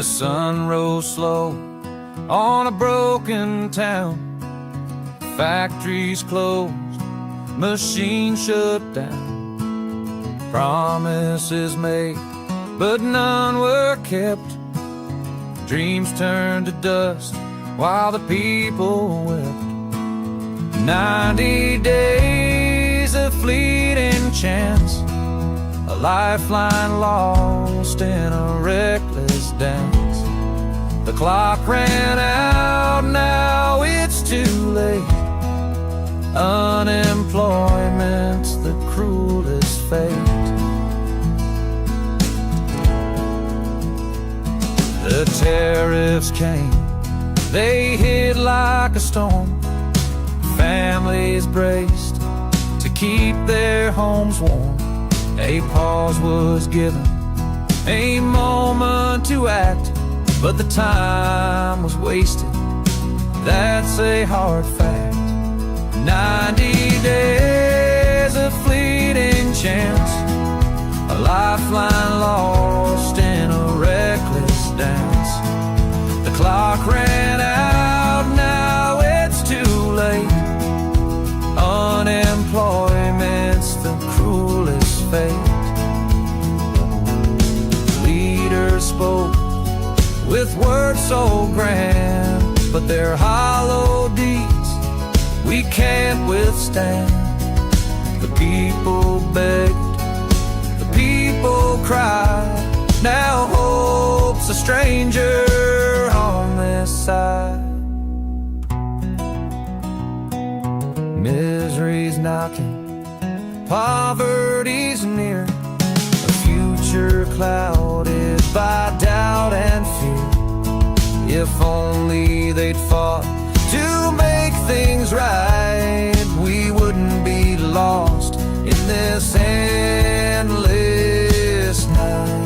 The sun rose slow on a broken town. Factories closed, machines shut down. Promises made, but none were kept. Dreams turned to dust while the people wept. 90 days of fleeting chance, a lifeline lost in a reckless dance. The clock ran out, now it's too late. Unemployment's the cruelest fate. The tariffs came, they hit like a storm. Families braced to keep their homes warm. A pause was given, a moment to act, but the time was wasted, that's a hard fact. 90 days of fleeting chance, a lifeline lost in a reckless dance. The clock ran out, now it's too late. Unemployment's the cruelest fate. Leaders spoke with words so grand, but their hollow deeds we can't withstand. The people begged, the people cried, now hope's a stranger on this side. Misery's knocking, poverty's near, a future clouded by doubt and fear. If only they'd fought to make things right, we wouldn't be lost in this endless night.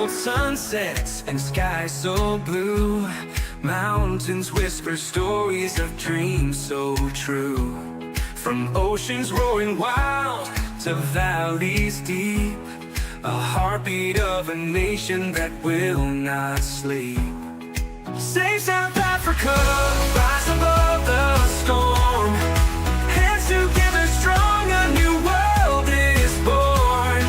Sunsets and skies so blue, mountains whisper stories of dreams so true. From oceans roaring wild to valleys deep, a heartbeat of a nation that will not sleep. Save South Africa, rise above the storm. Hands together strong, a new world is born.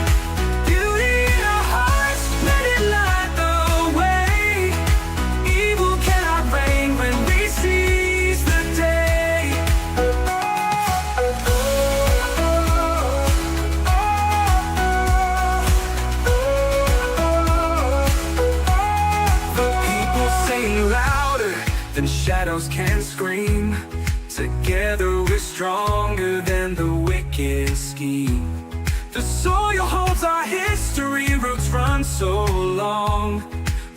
Beauty in our hearts, let it light the way. Evil cannot reign when we seize the day. The people sing louder than shadows can scream. Together we're stronger than the wicked scheme. The soil holds our history, roots run so long.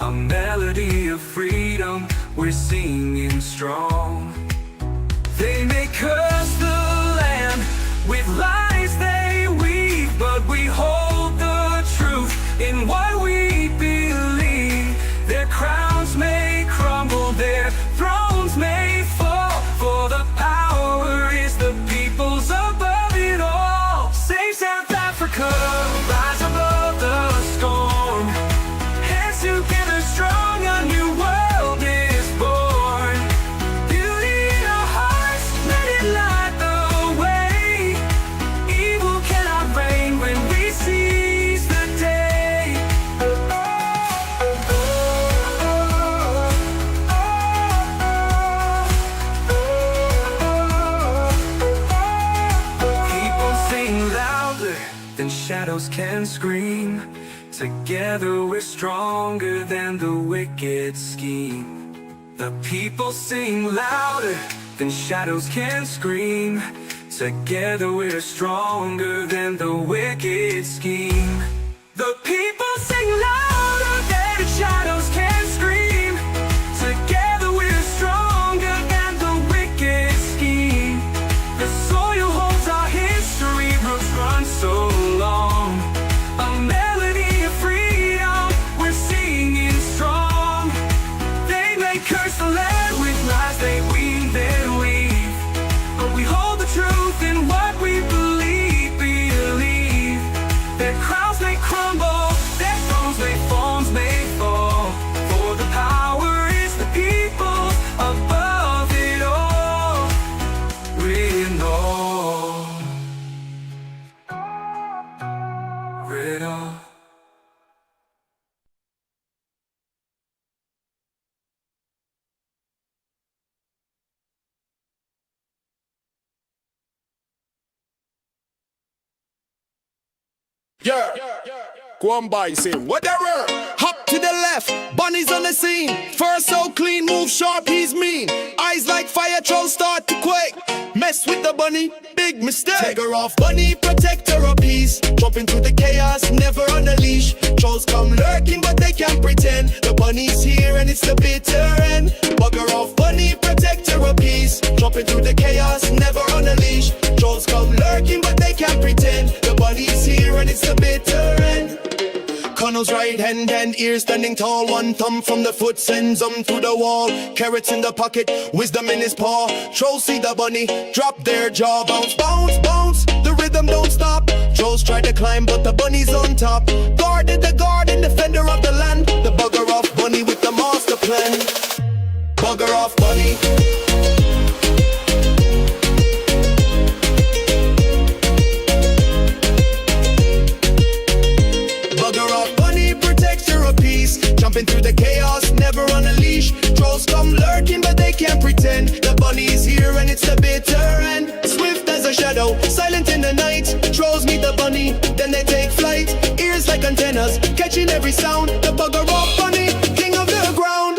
A melody of freedom, we're singing strong. They may curse the land with lies they weave, but we hold the truth in what we believe. Their crowns may crumble, their thrones may fall, for the power is the people's above it all. Save South Africa, rise above the storm. Hands together strong, a new world is born. Beauty in our hearts, let it light the way. Evil cannot reign when we seize the day. People sing louder than shadows can scream. Together we're stronger than the wicked scheme. The people sing louder then shadows can scream. Together we're stronger than the wicked scheme. The people sing louder than the shadows can scream. Together we're stronger than the wicked scheme. The soil holds our history, roots run so long. A melody of freedom, we're singing strong. They may curse the land with lies, they weave, then weave. But we hold the truth in what we believe, believe. Their crowns may crumble, their thrones may forms may fall. For the power is the people above it all. We know. Riddle. Yeah, go on by, say whatever. Hop to the left, bunnies on the scene. Fur so clean, move sharp, he's mean. Eyes like fire, trolls start to quake. Mess with the bunny, big mistake. Take her off, bunny, protect her of peace. Jumping through the chaos, never on a leash. Trolls come lurking, but they can't pretend. The bunny's here and it's the bitter end. Bugger off, bunny, protect her of peace. Jumping through the chaos, never on a leash. Trolls come lurking, but they can't pretend. The bunny's here and it's the bitter end. Connell's right hand and ears standing tall. One thumb from the foot sends them through the wall. Carrots in the pocket, wisdom in his paw. Trolls see the bunny, drop their jaw. Bounce, bounce, bounce, the rhythm don't stop. Trolls try to climb but the bunny's on top. Guarded the garden, defender of the land. The bugger off bunny with the master plan. Bugger off bunny. Jumping through the chaos, never on a leash. Trolls come lurking, but they can't pretend. The bunny's here and it's the bitter end. Swift as a shadow, silent in the night. Trolls meet the bunny, then they take flight. Ears like antennas, catching every sound. The bugger off bunny, king of the ground.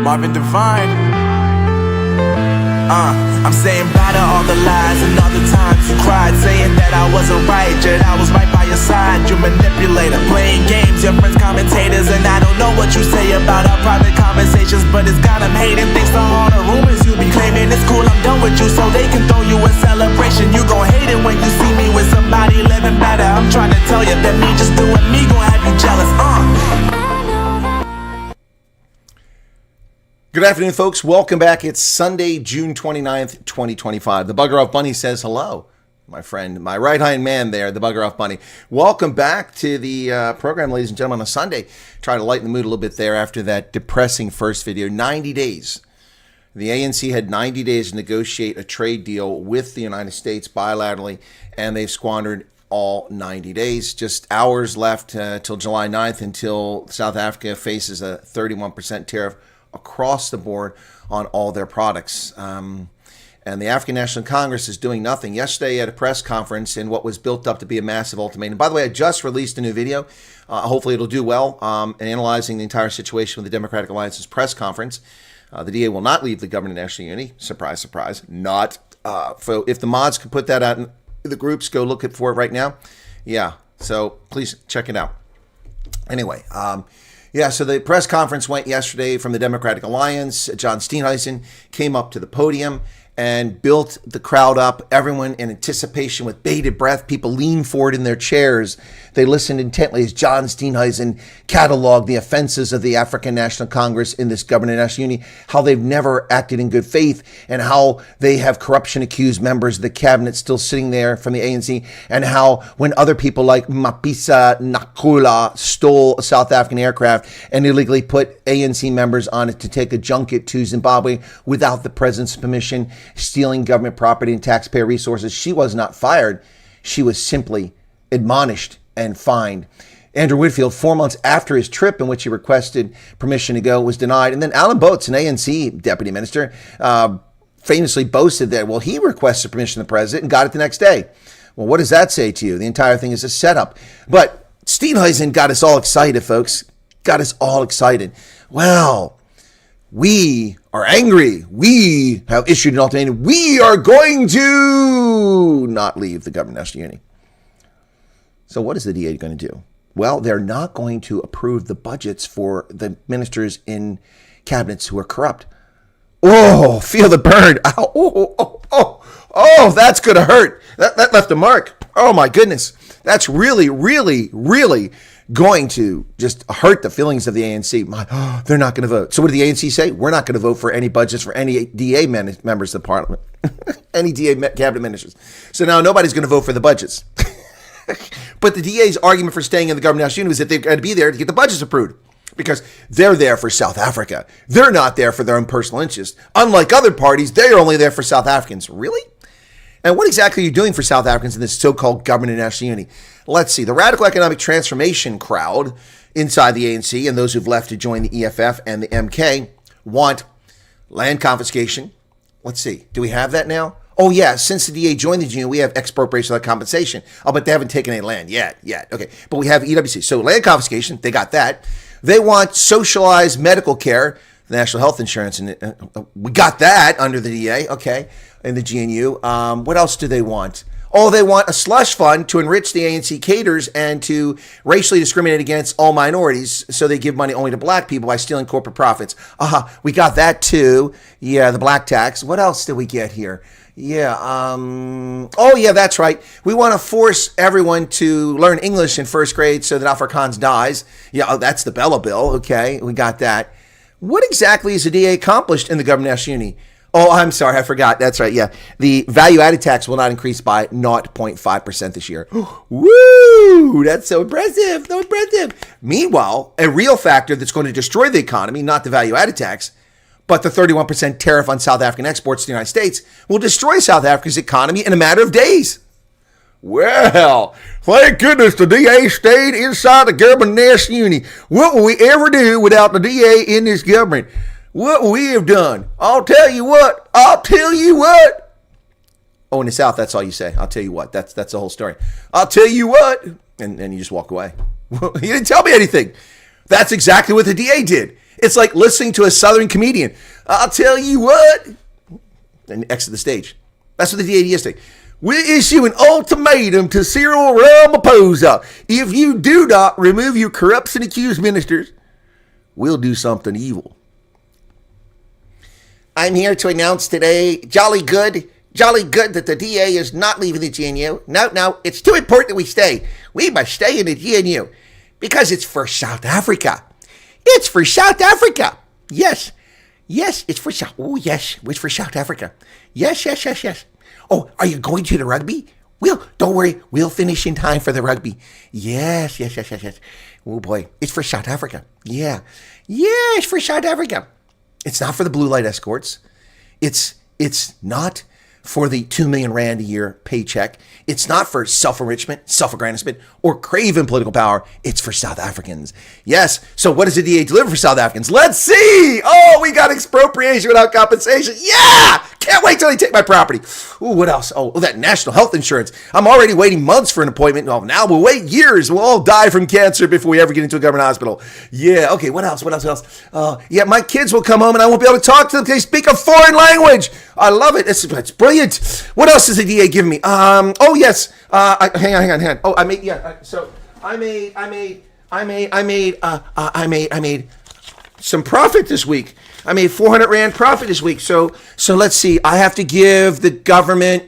Marvin Divine. I'm saying bye to all the lies and all the times you cried, saying that I wasn't right, yet I was right by your side. You manipulator, playing games, your friends commentators, and I don't know what you say about our private conversations, but it's got them hating. Thanks to all the rumors you be claiming. It's cool, I'm done with you, so they can throw you a celebration. You gon' hate it when you see me with somebody living better. I'm trying to tell you that me just doing me gon' have you jealous. Good afternoon, folks. Welcome back. It's Sunday, June 29th, 2025. The Bugger Off Bunny says hello. My friend, my right-hand man there, the Bugger Off Bunny. Welcome back to the program, ladies and gentlemen, on a Sunday. Try to lighten the mood a little bit there after that depressing first video. 90 days. The ANC had 90 days to negotiate a trade deal with the United States bilaterally, and they've squandered all 90 days. Just hours left till July 9th until South Africa faces a 31% tariff across the board on all their products. And the African National Congress is doing nothing. Yesterday at a press conference in what was built up to be a massive ultimatum. By the way, I just released a new video. Hopefully it'll do well analyzing the entire situation with the Democratic Alliance's press conference. The DA will not leave the government of national unity. Surprise, surprise. Not. If the mods could put that out in the groups, go look for it right now. Yeah, so please check it out. Anyway, Yeah, so the press conference went yesterday from the Democratic Alliance. John Steenhuisen came up to the podium and built the crowd up, everyone in anticipation with bated breath. People leaned forward in their chairs. They listened intently as John Steenhuisen cataloged the offenses of the African National Congress in this government of national unity, how they've never acted in good faith, and how they have corruption-accused members of the cabinet still sitting there from the ANC, and how when other people like Mapisa Nakula stole a South African aircraft and illegally put ANC members on it to take a junket to Zimbabwe without the president's permission, stealing government property and taxpayer resources, she was not fired. She was simply admonished and fined. Andrew Whitfield, 4 months after his trip in which he requested permission to go, was denied. And then Alan Boats, an ANC deputy minister, famously boasted that, well, he requested permission from the president and got it the next day. Well, what does that say to you? The entire thing is a setup. But Steenhuisen got us all excited, folks. Got us all excited. Well, we are angry. We have issued an ultimatum. We are going to not leave the government of national unity. So what is the DA going to do? Well, they're not going to approve the budgets for the ministers in cabinets who are corrupt. Oh, feel the burn. Oh, that's going to hurt. That left a mark. Oh, my goodness. That's really, really, really going to just hurt the feelings of the ANC. They're not going to vote. So what did the ANC say? We're not going to vote for any budgets for any DA members of the parliament, any DA cabinet ministers. So now nobody's going to vote for the budgets. But the DA's argument for staying in the government of national unity was that they've got to be there to get the budgets approved because they're there for South Africa. They're not there for their own personal interest. Unlike other parties, they are only there for South Africans. Really? And what exactly are you doing for South Africans in this so-called government of national unity? Let's see. The radical economic transformation crowd inside the ANC and those who've left to join the EFF and the MK want land confiscation. Let's see. Do we have that now? Oh, yeah. Since the DA joined the GNU, we have expropriation without compensation. Oh, but they haven't taken any land yet. Okay. But we have EWC. So land confiscation, they got that. They want socialized medical care, the national health insurance. And we got that under the DA. Okay. In the GNU. What else do they want? Oh, they want a slush fund to enrich the ANC cadres and to racially discriminate against all minorities. So they give money only to black people by stealing corporate profits. We got that too. Yeah, the black tax. What else did we get here? Yeah. Oh, yeah, that's right. We want to force everyone to learn English in first grade so that Afrikaans dies. Yeah, that's the Bella Bill. Okay, we got that. What exactly is the DA accomplished in the government of national unity? Oh, I'm sorry, I forgot. That's right, yeah. The value-added tax will not increase by 0.5% this year. Woo! That's so impressive, so impressive. Meanwhile, a real factor that's going to destroy the economy, not the value-added tax, but the 31% tariff on South African exports to the United States, will destroy South Africa's economy in a matter of days. Well, thank goodness the DA stayed inside the government of national unity. What will we ever do without the DA in this government? What will we have done? I'll tell you what. Oh, in the South, that's all you say. I'll tell you what. That's the whole story. I'll tell you what. And you just walk away. He didn't tell me anything. That's exactly what the DA did. It's like listening to a Southern comedian. I'll tell you what. And exit the stage. That's what the DA did yesterday. We issue an ultimatum to Cyril Ramaphosa. If you do not remove your corruption-accused ministers, we'll do something evil. I'm here to announce today, jolly good that the DA is not leaving the GNU. No, it's too important that we stay. We must stay in the GNU because it's for South Africa. It's for South Africa. Yes, it's for South. Oh, yes, it's for South Africa. Yes. Oh, are you going to the rugby? Don't worry, we'll finish in time for the rugby. Yes. Oh boy, it's for South Africa. Yeah, it's for South Africa. It's not for the blue light escorts. It's not for the 2 million rand a year paycheck. It's not for self-enrichment, self-aggrandizement, or craving political power. It's for South Africans. Yes. So what does the DA deliver for South Africans? Let's see. Oh, we got expropriation without compensation. Yeah. Can't wait till they take my property. Ooh, what else? Oh, that national health insurance. I'm already waiting months for an appointment. Oh, now we'll wait years. We'll all die from cancer before we ever get into a government hospital. Yeah. Okay. What else? Yeah, my kids will come home and I won't be able to talk to them because they speak a foreign language. I love it. It's brilliant. What else is the DA giving me? Oh yes. Hang on. Oh, I made I made some profit this week. I made 400 Rand profit this week. So let's see. I have to give the government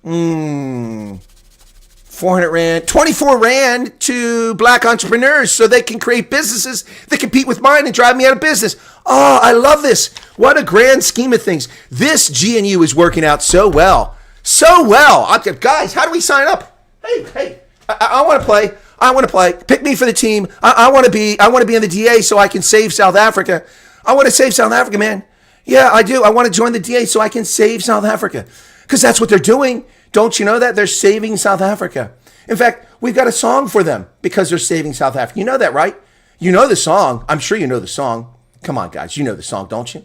400 Rand, 24 Rand to black entrepreneurs so they can create businesses that compete with mine and drive me out of business. Oh, I love this. What a grand scheme of things. This GNU is working out so well. So well. Guys, how do we sign up? Hey, I want to play. I want to play. Pick me for the team. I want to be in the DA so I can save South Africa. I want to save South Africa, man. Yeah, I do. I want to join the DA so I can save South Africa. Because that's what they're doing. Don't you know that? They're saving South Africa. In fact, we've got a song for them because they're saving South Africa. You know that, right? You know the song. I'm sure you know the song. Come on, guys. You know the song, don't you?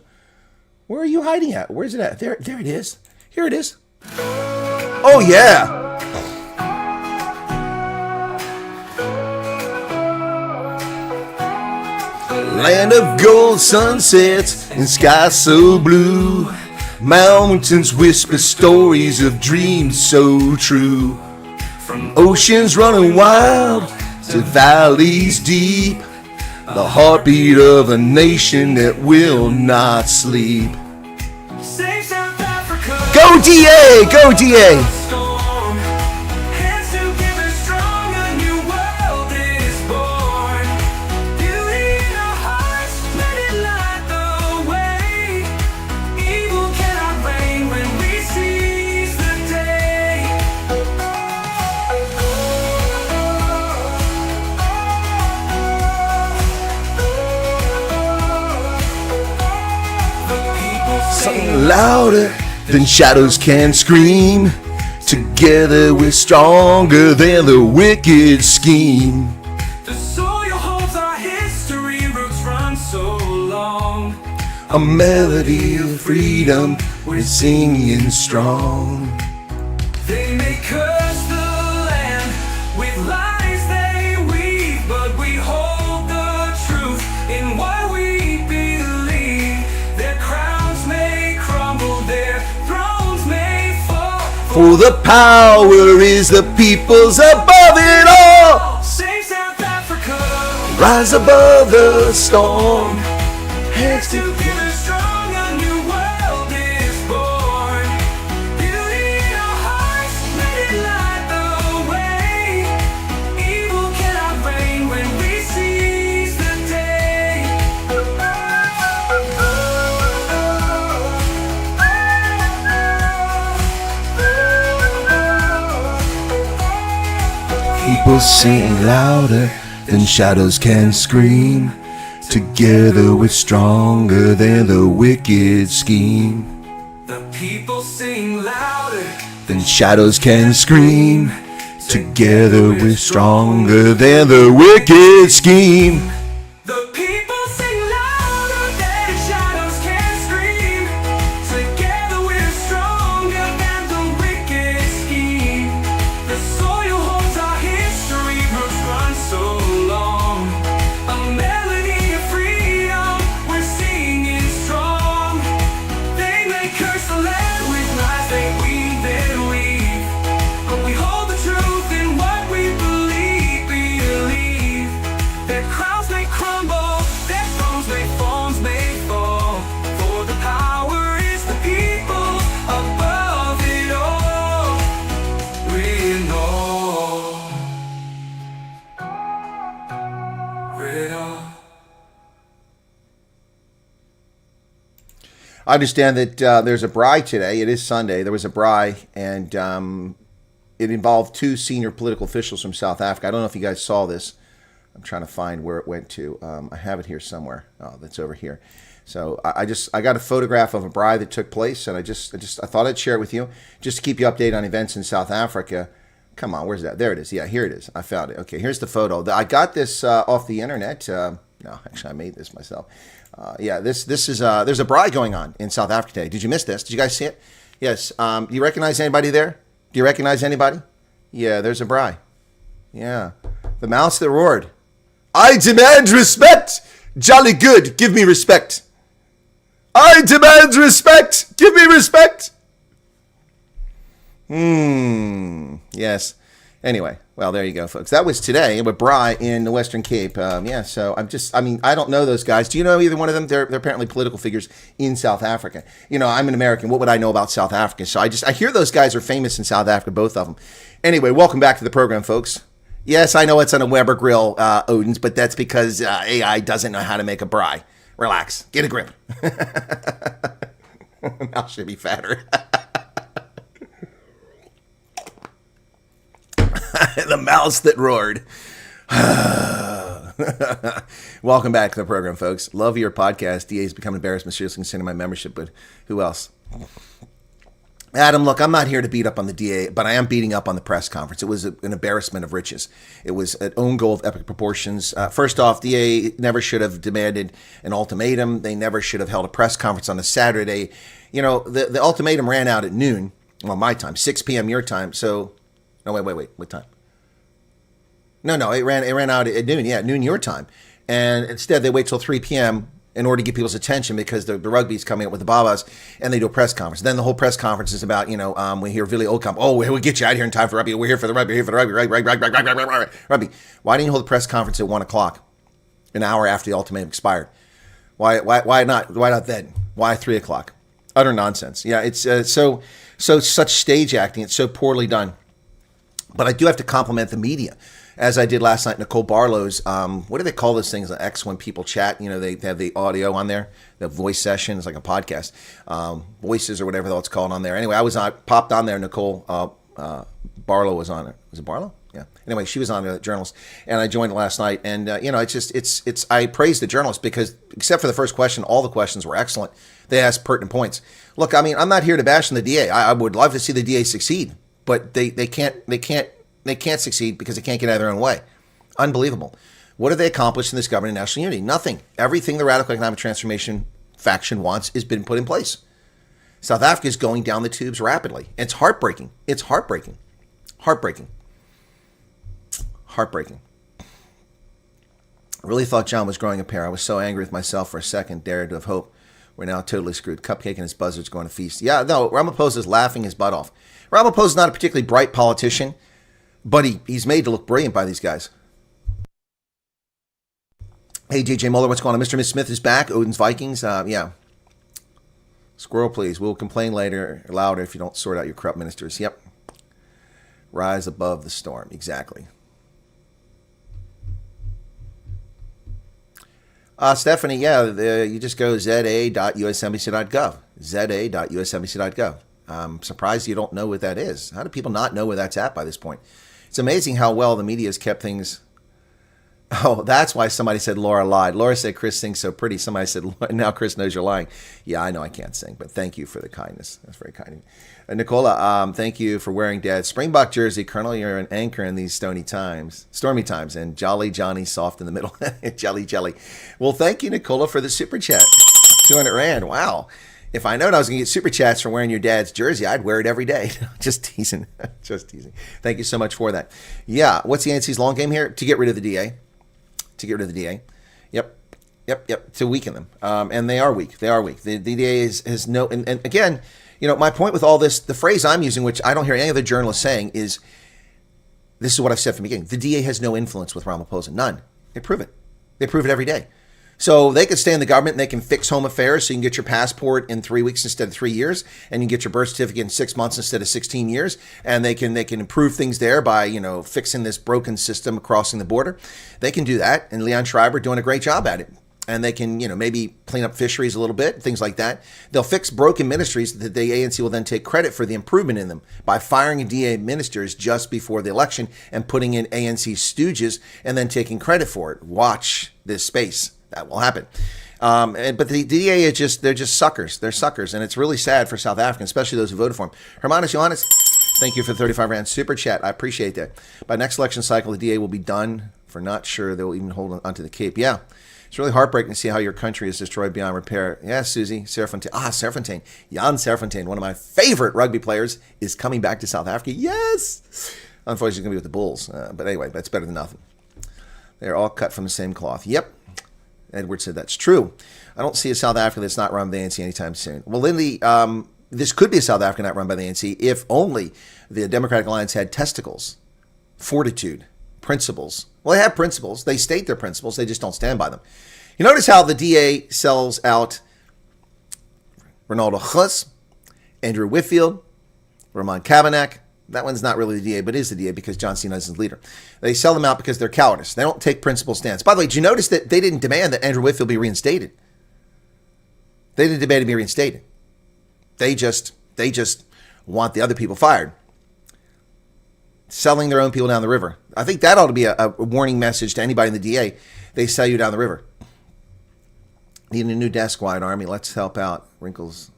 Where are you hiding at? Where's it at? There it is. Here it is. Oh, yeah. Land of gold sunsets and sky so blue. Mountains whisper stories of dreams so true. From oceans running wild to valleys deep, the heartbeat of a nation that will not sleep. Save South Africa. Go DA! Go DA! Storm. Hands together strong, a new world is born. Beauty in our hearts, let it light the way. Evil cannot reign when we seize the day. The people sing Louder than shadows can scream. Together we're stronger than the wicked scheme. the soil holds our history, roots run so long. A melody of freedom, we're singing strong. They may curse the land with lies they weave, but we hold the truth in what we believe. Their crowns may crumble, their thrones may fall. For the power is the people's above it all. Save South Africa. Rise above the storm. Hands together strong, a new world is born. Beauty in our hearts, let it light the way. Evil cannot reign when we seize the day. People sing louder than shadows can scream. Together we're stronger than the wicked scheme. The people sing louder. Than shadows can scream. Together we're stronger than the wicked scheme. The people sing louder than shadows can scream. Together we're stronger than the wicked scheme. The soil holds our history, roots run so long. A melody of freedom, we're singing strong. They may curse the land with lies they weave, but we hold the truth in what we believe. Their crowns may crumble, their thrones may fall. For the power is the people above it all. We know. We know. I understand that there's a braai today. It is Sunday. There was a braai, and it involved two senior political officials from South Africa. I don't know if you guys saw this. I'm trying to find where it went to. I have it here somewhere. Oh, that's over here. So I got a photograph of a braai that took place, and I thought I'd share it with you just to keep you updated on events in South Africa. Come on, where's that? There it is. Yeah, here it is. I found it. Okay, here's the photo. I got this off the internet. No, actually, I made this myself. Yeah, this is there's a braai going on in South Africa today. Did you miss this? Did you guys see it? Yes. Do you recognize anybody there? Do you recognize anybody? Yeah, there's a braai. Yeah, the mouths that roared. I demand respect. Jolly good. Give me respect. I demand respect. Give me respect. Yes. Anyway, Well, there you go, folks. That was today with Bry in the Western Cape. So I don't know those guys. Do you know either one of them? They're apparently political figures in South Africa. I'm an American. What would I know about South Africa? So I hear those guys are famous in South Africa, both of them. Anyway, welcome back to the program, folks. Yes, I know it's on a Weber grill, Odins, but that's because AI doesn't know how to make a Bry. Relax. Get a grip. Mouth should be fatter. The mouse that roared. Welcome back to the program, folks. Love your podcast. DA's become embarrassed, mysteriously considering my membership, but who else? Adam, look, I'm not here to beat up on the DA, but I am beating up on the press conference. It was an embarrassment of riches. It was an own goal of epic proportions. First off, DA never should have demanded an ultimatum. They never should have held a press conference on a Saturday. The ultimatum ran out at noon. Well, my time, 6 p.m. your time. So, no, wait, what time? No, it ran out at noon. Yeah, noon your time. And instead, they wait till 3 p.m. in order to get people's attention because the rugby's coming up with the Babas, and they do a press conference. Then the whole press conference is about, we hear Billy Oldcomb, we'll get you out here in time for rugby. We're here for the rugby, rugby. Why didn't you hold a press conference at 1 o'clock, an hour after the ultimatum expired? Why not? Why not then? Why 3 o'clock? Utter nonsense. Yeah, it's so such stage acting. It's so poorly done. But I do have to compliment the media, as I did last night. Nicole Barlow's, what do they call those things on X when people chat? They have the audio on there, the voice session. It's like a podcast, voices or whatever it's called on there. Anyway, popped on there. Nicole Barlow was on it. Was it Barlow? Yeah. Anyway, she was on the journalist, and I joined last night. And I praise the journalist because except for the first question, all the questions were excellent. They asked pertinent points. Look, I'm not here to bash on the DA. I would love to see the DA succeed. But they can't succeed because they can't get out of their own way. Unbelievable. What have they accomplished in this government of national unity? Nothing. Everything the radical economic transformation faction wants has been put in place. South Africa is going down the tubes rapidly. It's heartbreaking. It's heartbreaking. Heartbreaking. Heartbreaking. I really thought John was growing a pair. I was so angry with myself for a second. Dared to have hope. We're now totally screwed. Cupcake and his buzzards going to feast. Yeah, no, Ramaphosa is laughing his butt off. Ramaphosa is not a particularly bright politician, but he's made to look brilliant by these guys. Hey, JJ Muller, what's going on? Mr. and Miss Smith is back. Odin's Vikings. Yeah. Squirrel, please. We'll complain louder if you don't sort out your corrupt ministers. Yep. Rise above the storm. Exactly. Stephanie, you just go za.usembc.gov. za.usembc.gov. I'm surprised you don't know what that is. How do people not know where that's at by this point? It's amazing how well the media has kept things. Oh, that's why somebody said Laura lied. Laura said Chris sings so pretty. Somebody said, now Chris knows you're lying. Yeah, I know I can't sing, but thank you for the kindness. That's very kind of you. Nicola, thank you for wearing Dad's Springbok jersey. Colonel, you're an anchor in these stormy times. And Jolly Johnny soft in the middle. Jelly. Well, thank you, Nicola, for the super chat. 200 Rand. Wow. If I known I was going to get super chats for wearing your dad's jersey, I'd wear it every day. Just teasing. Thank you so much for that. Yeah. What's the ANC's long game here? To get rid of the DA. Yep. To weaken them. And they are weak. The DA has no. And again, my point with all this, the phrase I'm using, which I don't hear any other journalists saying, is this is what I've said from the beginning. The DA has no influence with Ramaphosa. None. They prove it. They prove it every day. So they could stay in the government and they can fix home affairs so you can get your passport in 3 weeks instead of 3 years, and you can get your birth certificate in 6 months instead of 16 years. And they can improve things there by, fixing this broken system crossing the border. They can do that. And Leon Schreiber doing a great job at it. And they can, maybe clean up fisheries a little bit, things like that. They'll fix broken ministries that the ANC will then take credit for the improvement in them by firing DA ministers just before the election and putting in ANC stooges and then taking credit for it. Watch this space. That will happen. But the DA they're just suckers. They're suckers. And it's really sad for South Africans, especially those who voted for him. Hermanus Johannes, thank you for the 35 Rand super chat. I appreciate that. By next election cycle, the DA will be done. For not sure they'll even hold onto the Cape. Yeah. It's really heartbreaking to see how your country is destroyed beyond repair. Yeah, Susie, Serfontaine. Serfontaine. Jan Serfontaine, one of my favorite rugby players, is coming back to South Africa. Yes! Unfortunately, he's going to be with the Bulls. But anyway, that's better than nothing. They're all cut from the same cloth. Yep. Edward said that's true. I don't see a South Africa that's not run by the ANC anytime soon. Well, Lindy, this could be a South Africa not run by the ANC if only the Democratic Alliance had testicles. fortitude, principles. Well, they have principles. They state their principles. They just don't stand by them. You notice how the DA sells out Ronaldo Chus, Andrew Whitfield, Roman Kavanagh. That one's not really the DA, but is the DA because John Cena is his leader. They sell them out because they're cowardice. They don't take principle stance. By the way, did you notice that they didn't demand that Andrew Whitfield be reinstated? They didn't demand to be reinstated. They just want the other people fired. Selling their own people down the river. I think that ought to be a warning message to anybody in the DA. They sell you down the river. Need a new desk, Wyatt Army. Let's help out. Wrinkles.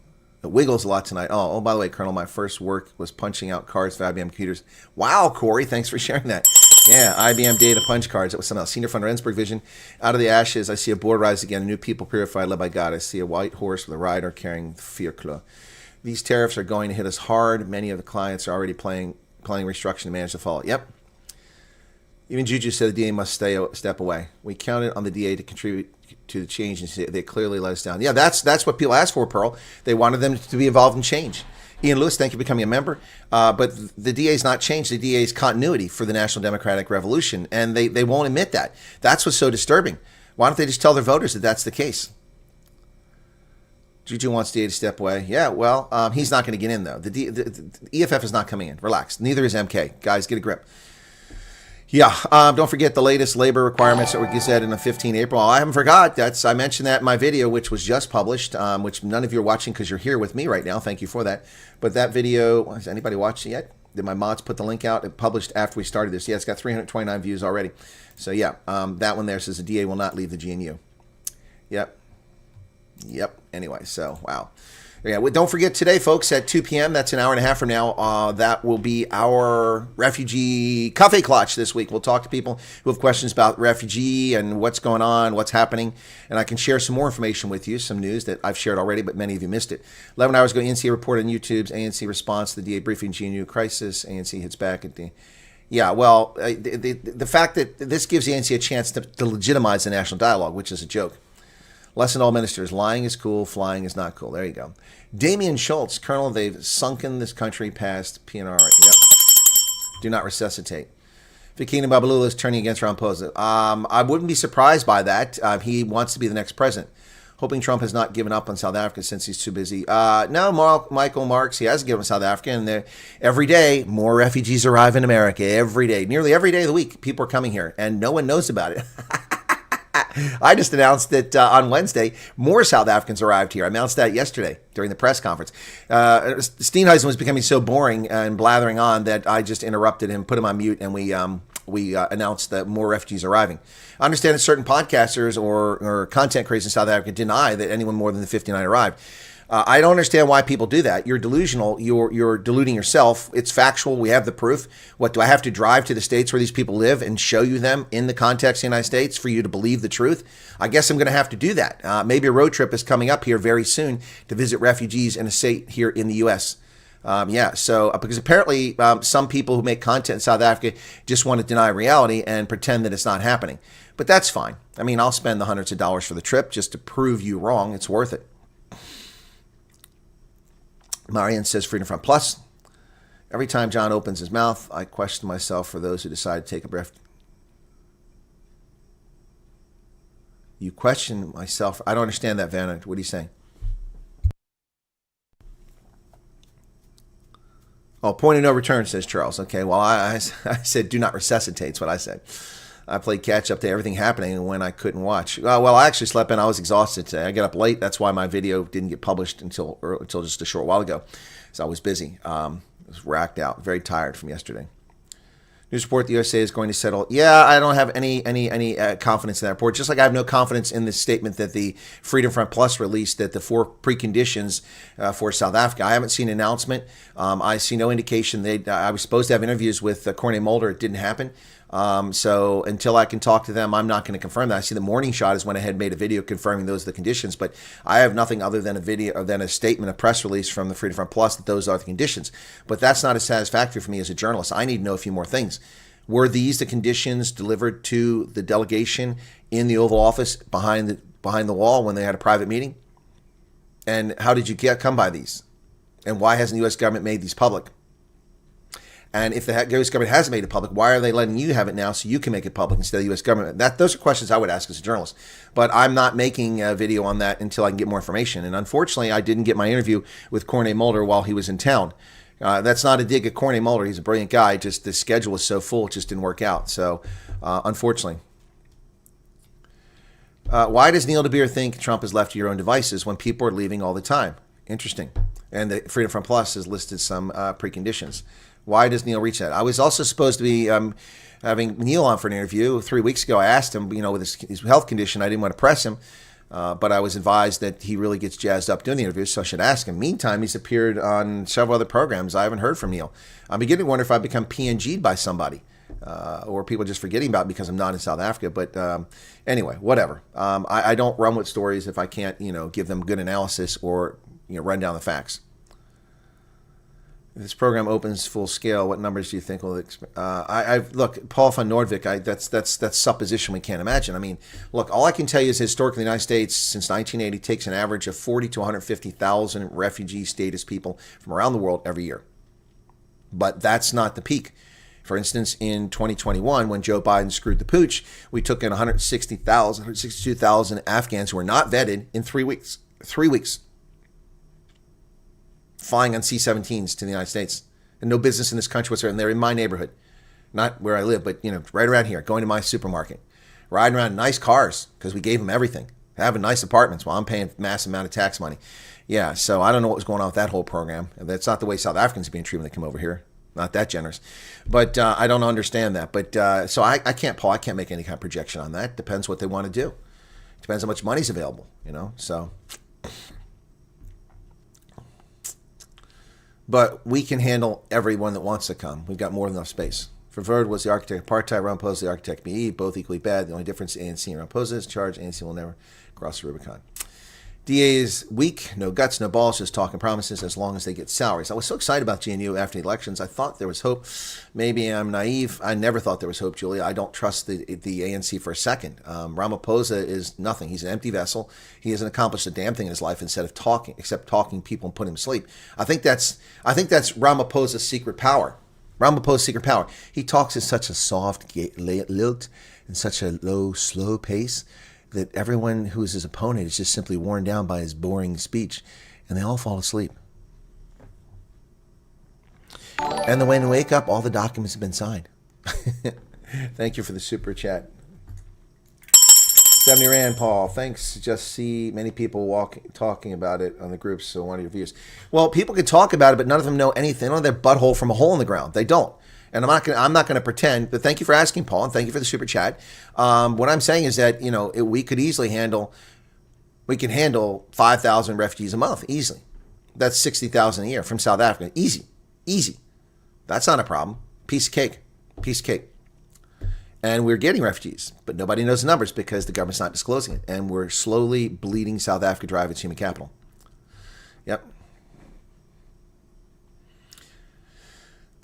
It wiggles a lot tonight. Oh, by the way, Colonel, my first work was punching out cards for IBM computers. Wow, Corey, thanks for sharing that. Yeah, IBM data punch cards. It was something else. Senior Funder Ensberg Vision. Out of the ashes, I see a board rise again. A new people purified, led by God. I see a white horse with a rider carrying Fierkla. These tariffs are going to hit us hard. Many of the clients are already planning restructuring to manage the fallout. Yep. Even Juju said the DA must step away. We counted on the DA to contribute to the change, and they clearly let us down. Yeah, that's what people asked for, Pearl. They wanted them to be involved in change. Ian Lewis, thank you for becoming a member. But the DA's not changed. The DA's continuity for the National Democratic Revolution, and they won't admit that. That's what's so disturbing. Why don't they just tell their voters that that's the case? Juju wants DA to step away. Yeah, well, he's not going to get in, though. The EFF is not coming in. Relax. Neither is MK. Guys, get a grip. Yeah, don't forget the latest labor requirements that were gazetted on the 15th April. I haven't forgot. I mentioned that in my video, which was just published, which none of you are watching because you're here with me right now. Thank you for that. But that video, has anybody watched it yet? Did my mods put the link out? It published after we started this. Yeah, it's got 329 views already. So yeah, that one there says the DA will not leave the GNU. Yep. Anyway, so wow. Yeah, well, don't forget today, folks, at 2 p.m., that's an hour and a half from now, that will be our Refugee Cafe Clutch this week. We'll talk to people who have questions about Refugee and what's going on, what's happening, and I can share some more information with you, some news that I've shared already, but many of you missed it. 11 hours ago, ANC report on YouTube's ANC response to the DA briefing GNU crisis. ANC hits back at the... Yeah, well, the fact that this gives the ANC a chance to legitimize the national dialogue, which is a joke. Lesson to all ministers, lying is cool, flying is not cool. There you go. Damian Schultz, Colonel, they've sunken this country past PNR. Yep. Do not resuscitate. Fikina Babalula is turning against Ramaphosa. I wouldn't be surprised by that. He wants to be the next president. Hoping Trump has not given up on South Africa since he's too busy. No, Michael Marks, he hasn't given up on South Africa. And every day, more refugees arrive in America. Every day. Nearly every day of the week, people are coming here. And no one knows about it. I just announced that on Wednesday, more South Africans arrived here. I announced that yesterday during the press conference. Steenhuisen was becoming so boring and blathering on that I just interrupted him, put him on mute, and we announced that more refugees are arriving. I understand that certain podcasters or content creators in South Africa deny that anyone more than the 59 arrived. I don't understand why people do that. You're delusional. You're deluding yourself. It's factual. We have the proof. What, do I have to drive to the states where these people live and show you them in the context of the United States for you to believe the truth? I guess I'm going to have to do that. Maybe a road trip is coming up here very soon to visit refugees in a state here in the U.S. Because apparently some people who make content in South Africa just want to deny reality and pretend that it's not happening. But that's fine. I mean, I'll spend the hundreds of dollars for the trip just to prove you wrong. It's worth it. Marian says Freedom Front Plus. Every time John opens his mouth, I question myself for those who decide to take a breath. You question myself. I don't understand that, Vanna. What are you saying? Oh, point of no return, says Charles. Okay, well, I said do not resuscitate. That's what I said. I played catch up to everything happening when I couldn't watch. Well, I actually slept in. I was exhausted today. I got up late. That's why my video didn't get published until just a short while ago. So I was busy. I was racked out, very tired from yesterday. News report: the USA is going to settle. Yeah, I don't have any confidence in that report. Just like I have no confidence in the statement that the Freedom Front Plus released, that the 4 preconditions for South Africa. I haven't seen an announcement. I see no indication. I was supposed to have interviews with Corné Mulder. It didn't happen. So until I can talk to them, I'm not going to confirm that. I see the Morning Shot has went ahead and made a video confirming those are the conditions, but I have nothing other than a statement, a press release from the Freedom Front Plus that those are the conditions. But that's not as satisfactory for me as a journalist. I need to know a few more things. Were these the conditions delivered to the delegation in the Oval Office behind the wall when they had a private meeting? And how did you come by these? And why hasn't the U.S. government made these public? And if the U.S. government hasn't made it public, why are they letting you have it now so you can make it public instead of the U.S. government? Those are questions I would ask as a journalist. But I'm not making a video on that until I can get more information. And unfortunately, I didn't get my interview with Corney Mulder while he was in town. That's not a dig at Corney Mulder. He's a brilliant guy. Just the schedule was so full, it just didn't work out. So, unfortunately. Why does Neil deBeer think Trump is left to your own devices when people are leaving all the time? Interesting. And the Freedom Front Plus has listed some preconditions. Why does Neil reach that? I was also supposed to be having Neil on for an interview 3 weeks ago. I asked him, with his health condition, I didn't want to press him, but I was advised that he really gets jazzed up doing the interview, so I should ask him. Meantime, he's appeared on several other programs. I haven't heard from Neil. I'm beginning to wonder if I've become PNG'd by somebody, or people just forgetting about me because I'm not in South Africa. But anyway, whatever. I don't run with stories if I can't, give them good analysis or run down the facts. If this program opens full scale, what numbers do you think will look, Paul von Nordvik, that's supposition we can't imagine. I mean, look, all I can tell you is historically the United States since 1980 takes an average of 40 to 150,000 refugee status people from around the world every year. But that's not the peak. For instance, in 2021, when Joe Biden screwed the pooch, we took in 162,000 Afghans who were not vetted in 3 weeks. 3 weeks. Flying on C-17s to the United States. And no business in this country whatsoever. And they're in my neighborhood. Not where I live, but, right around here. Going to my supermarket. Riding around in nice cars because we gave them everything. Having nice apartments while I'm paying a massive amount of tax money. Yeah, so I don't know what was going on with that whole program. That's not the way South Africans are being treated when they come over here. Not that generous. But I don't understand that. But so I can't, Paul, I can't make any kind of projection on that. Depends what they want to do. Depends how much money's available, so... But we can handle everyone that wants to come. We've got more than enough space. Verwoerd was the architect of apartheid, Ramaphosa the architect of BE, both equally bad. The only difference is ANC and Ramaphosa is charged. ANC will never cross the Rubicon. DA is weak, no guts, no balls, just talking promises as long as they get salaries. I was so excited about GNU after the elections. I thought there was hope. Maybe I'm naive. I never thought there was hope, Julia. I don't trust the ANC for a second. Ramaphosa is nothing. He's an empty vessel. He hasn't accomplished a damn thing in his life except talking people and putting them to sleep. I think that's Ramaphosa's secret power. Ramaphosa's secret power. He talks at such a soft lilt and such a low, slow pace that everyone who is his opponent is just simply worn down by his boring speech, and they all fall asleep. And then when they wake up, all the documents have been signed. Thank you for the super chat. 70 Rand, Paul. Thanks. Just see many people talking about it on the groups, so one of your views. Well, people can talk about it, but none of them know anything. They don't know their butthole from a hole in the ground. They don't. And I'm not going to pretend, but thank you for asking, Paul, and thank you for the super chat. What I'm saying is that, we could easily handle 5,000 refugees a month, easily. That's 60,000 a year from South Africa. Easy. That's not a problem. Piece of cake. And we're getting refugees, but nobody knows the numbers because the government's not disclosing it. And we're slowly bleeding South Africa dry of its human capital. Yep.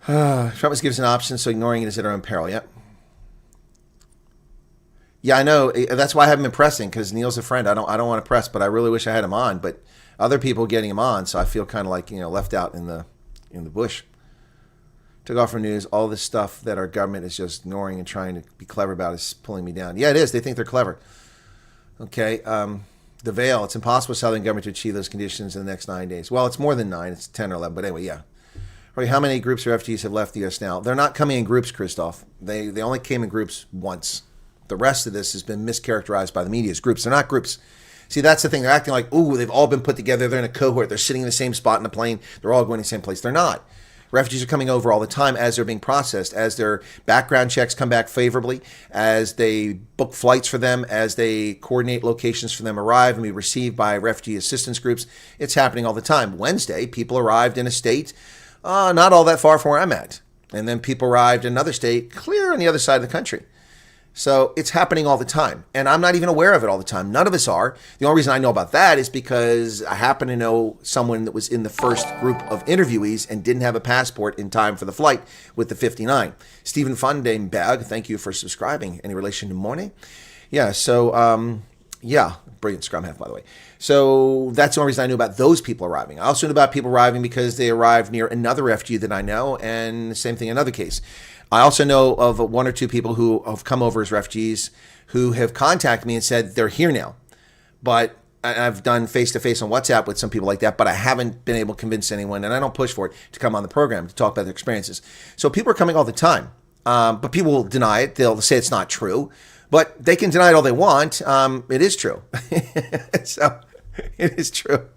Trump must give us an option, so ignoring it is at our own peril. Yep. Yeah, I know. That's why I haven't been pressing, because Neil's a friend. I don't want to press, but I really wish I had him on. But other people are getting him on, so I feel kind of like left out in the bush. Took off from news. All this stuff that our government is just ignoring and trying to be clever about is pulling me down. Yeah, it is. They think they're clever. Okay. The veil. It's impossible for Southern government to achieve those conditions in the next 9 days. Well, it's more than 9. It's 10 or 11. But anyway, yeah. Right, how many groups of refugees have left the U.S. now? They're not coming in groups, Christoph. They only came in groups once. The rest of this has been mischaracterized by the media as groups. They're not groups. See, that's the thing. They're acting like, ooh, they've all been put together. They're in a cohort. They're sitting in the same spot in the plane. They're all going to the same place. They're not. Refugees are coming over all the time as they're being processed, as their background checks come back favorably, as they book flights for them, as they coordinate locations for them arrive and be received by refugee assistance groups. It's happening all the time. Wednesday, people arrived in a state not all that far from where I'm at. And then people arrived in another state clear on the other side of the country. So it's happening all the time. And I'm not even aware of it all the time. None of us are. The only reason I know about that is because I happen to know someone that was in the first group of interviewees and didn't have a passport in time for the flight with the 59. Stephen Vandenberg, thank you for subscribing. Any relation to Monet? Yeah, so, yeah, brilliant scrum half, by the way. So that's the only reason I knew about those people arriving. I also knew about people arriving because they arrived near another refugee that I know, and the same thing in another case. I also know of one or two people who have come over as refugees who have contacted me and said they're here now. But I've done face-to-face on WhatsApp with some people like that, but I haven't been able to convince anyone, and I don't push for it, to come on the program to talk about their experiences. So people are coming all the time, but people will deny it. They'll say it's not true, but they can deny it all they want. It is true. So it is true.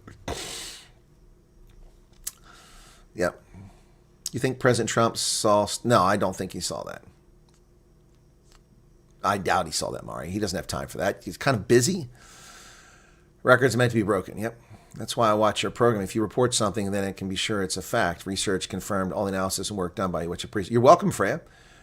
Yep. You think President Trump saw? No, I don't think he saw that. I doubt he saw that, Mari. He doesn't have time for that. He's kind of busy. Records are meant to be broken. Yep. That's why I watch your program. If you report something, then it can be sure it's a fact. Research confirmed, all the analysis and work done by you, which I appreciate. You're welcome, Freya.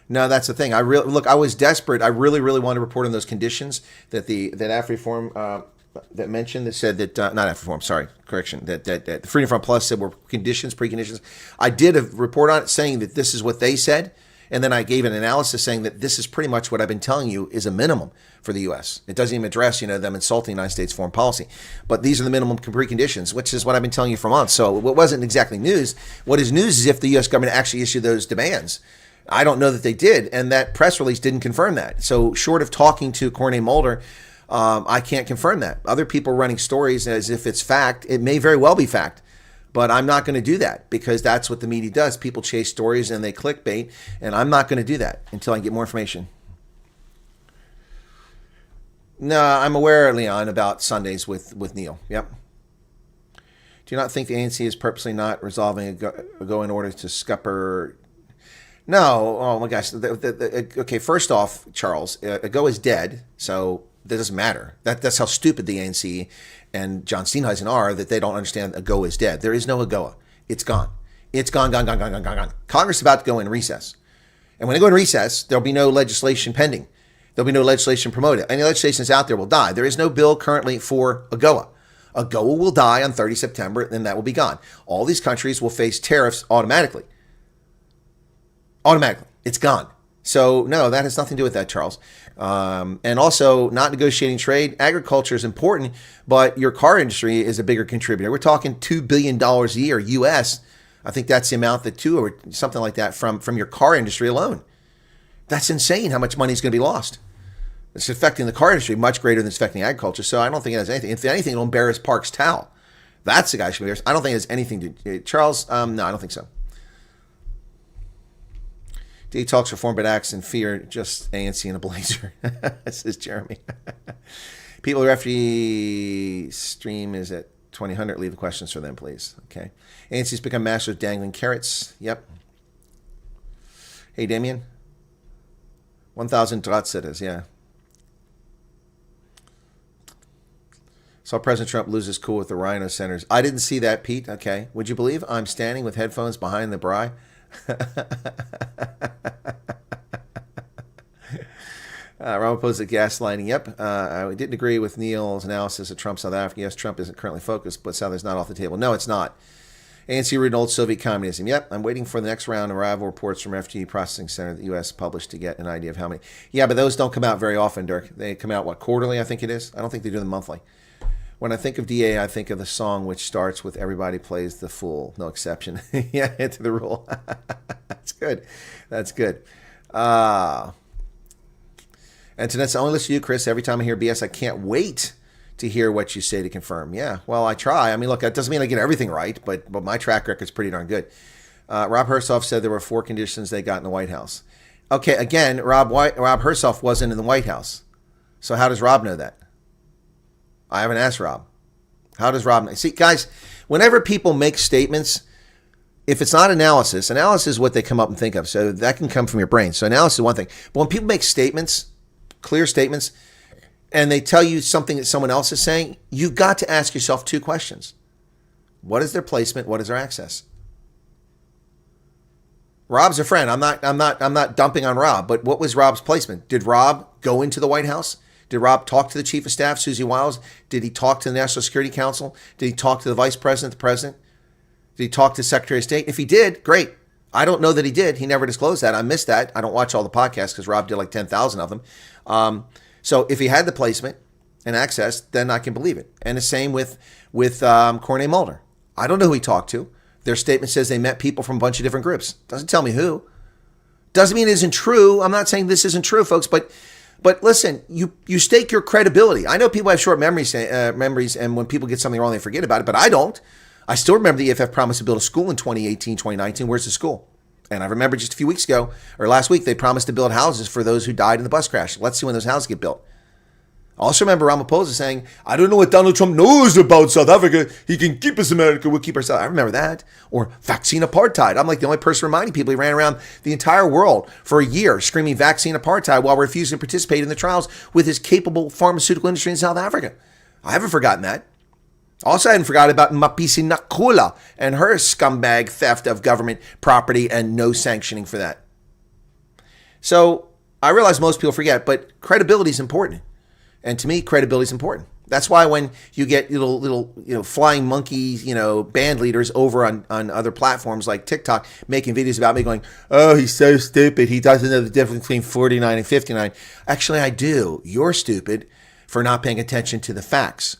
No, that's the thing. I was desperate. I really wanted to report on those conditions that that AfriForum that mentioned, that said that not AfriForum, sorry, correction, that Freedom Front Plus said were conditions, preconditions. I did a report on it saying that this is what they said, and then I gave an analysis saying that this is pretty much what I've been telling you is a minimum for the U.S. It doesn't even address, them insulting the United States foreign policy. But these are the minimum preconditions, which is what I've been telling you for months. So it wasn't exactly news. What is news is if the U.S. government actually issued those demands. I don't know that they did, and that press release didn't confirm that. So short of talking to Corney Mulder, I can't confirm that. Other people are running stories as if it's fact. It may very well be fact, but I'm not going to do that because that's what the media does. People chase stories and they clickbait, and I'm not going to do that until I get more information. No, I'm aware, Leon, about Sundays with Neil. Yep. Do you not think the ANC is purposely not resolving AGOA in order to scupper? No. Oh my gosh. Okay, first off, Charles, AGOA is dead, so that doesn't matter. That's how stupid the ANC and John Steenhuisen are, that they don't understand AGOA is dead. There is no AGOA. It's gone. It's gone. Congress is about to go in recess. And when they go in recess, there'll be no legislation pending. There'll be no legislation promoted. Any legislation that's out there will die. There is no bill currently for AGOA. AGOA will die on 30 September, and that will be gone. All these countries will face tariffs automatically. Automatically. It's gone. So, no, that has nothing to do with that, Charles. And also, not negotiating trade. Agriculture is important, but your car industry is a bigger contributor. We're talking $2 billion a year, U.S. I think that's the amount or something like that from your car industry alone. That's insane how much money is going to be lost. It's affecting the car industry much greater than it's affecting agriculture. So I don't think it has anything. If anything, it'll embarrass Parks Towel. That's the guy who should be embarrassed. I don't think it has anything to Charles, no, I don't think so. D talks reform but acts in fear, just ANC in a blazer. Says Jeremy. People refugee stream is at 2000. Leave the questions for them, please. Okay. ANC's become masters of dangling carrots. Yep. Hey, Damien. 1,000 drats it is, yeah. Saw President Trump lose his cool with the Rhino Centers. I didn't see that, Pete. Okay. Would you believe I'm standing with headphones behind the braai? Ramaphosa gaslighting. Yep. I didn't agree with Neil's analysis of Trump South Africa. Yes, Trump isn't currently focused, but South is not off the table. No, it's not. ANC rooted old Soviet communism. Yep. I'm waiting for the next round of arrival reports from Refugee Processing Center the U.S. published to get an idea of how many. Yeah, but those don't come out very often, Dirk. They come out, quarterly, I think it is? I don't think they do them monthly. When I think of DA, I think of the song which starts with "Everybody plays the fool," no exception. Yeah, to the rule. That's good. That's good. And tonight's only listen to you, Chris. Every time I hear BS, I can't wait to hear what you say to confirm. Yeah, well, I try. I mean, look, that doesn't mean I get everything right, but my track record's pretty darn good. Rob Hersoff said there were 4 conditions they got in the White House. Okay, again, Rob Hersoff wasn't in the White House. So how does Rob know that? I haven't asked Rob. How does Rob know? See, guys, whenever people make statements, if it's not analysis is what they come up and think of. So that can come from your brain. So analysis is one thing. But when people make statements, clear statements, and they tell you something that someone else is saying, you've got to ask yourself 2 questions. What is their placement? What is their access? Rob's a friend. I'm not dumping on Rob, but what was Rob's placement? Did Rob go into the White House? Did Rob talk to the Chief of Staff, Susie Wiles? Did he talk to the National Security Council? Did he talk to the Vice President, the President? Did he talk to the Secretary of State? If he did, great. I don't know that he did. He never disclosed that. I missed that. I don't watch all the podcasts because Rob did like 10,000 of them. So if he had the placement and access, then I can believe it. And the same with Cornay Mulder. I don't know who he talked to. Their statement says they met people from a bunch of different groups. Doesn't tell me who. Doesn't mean it isn't true. I'm not saying this isn't true, folks, but listen, you stake your credibility. I know people have short memories, and when people get something wrong, they forget about it, but I don't. I still remember the EFF promised to build a school in 2018, 2019. Where's the school? And I remember just a few weeks ago, or last week, they promised to build houses for those who died in the bus crash. Let's see when those houses get built. I also remember Ramaphosa saying, I don't know what Donald Trump knows about South Africa. He can keep us America. We'll keep ourselves. I remember that. Or vaccine apartheid. I'm like the only person reminding people he ran around the entire world for a year screaming vaccine apartheid while refusing to participate in the trials with his capable pharmaceutical industry in South Africa. I haven't forgotten that. Also, I hadn't forgotten about Mapisi Nakula and her scumbag theft of government property and no sanctioning for that. So I realize most people forget, but credibility is important. And to me, credibility is important. That's why when you get little flying monkeys, band leaders over on other platforms like TikTok making videos about me going, oh, he's so stupid. He doesn't know the difference between 49 and 59. Actually, I do. You're stupid for not paying attention to the facts.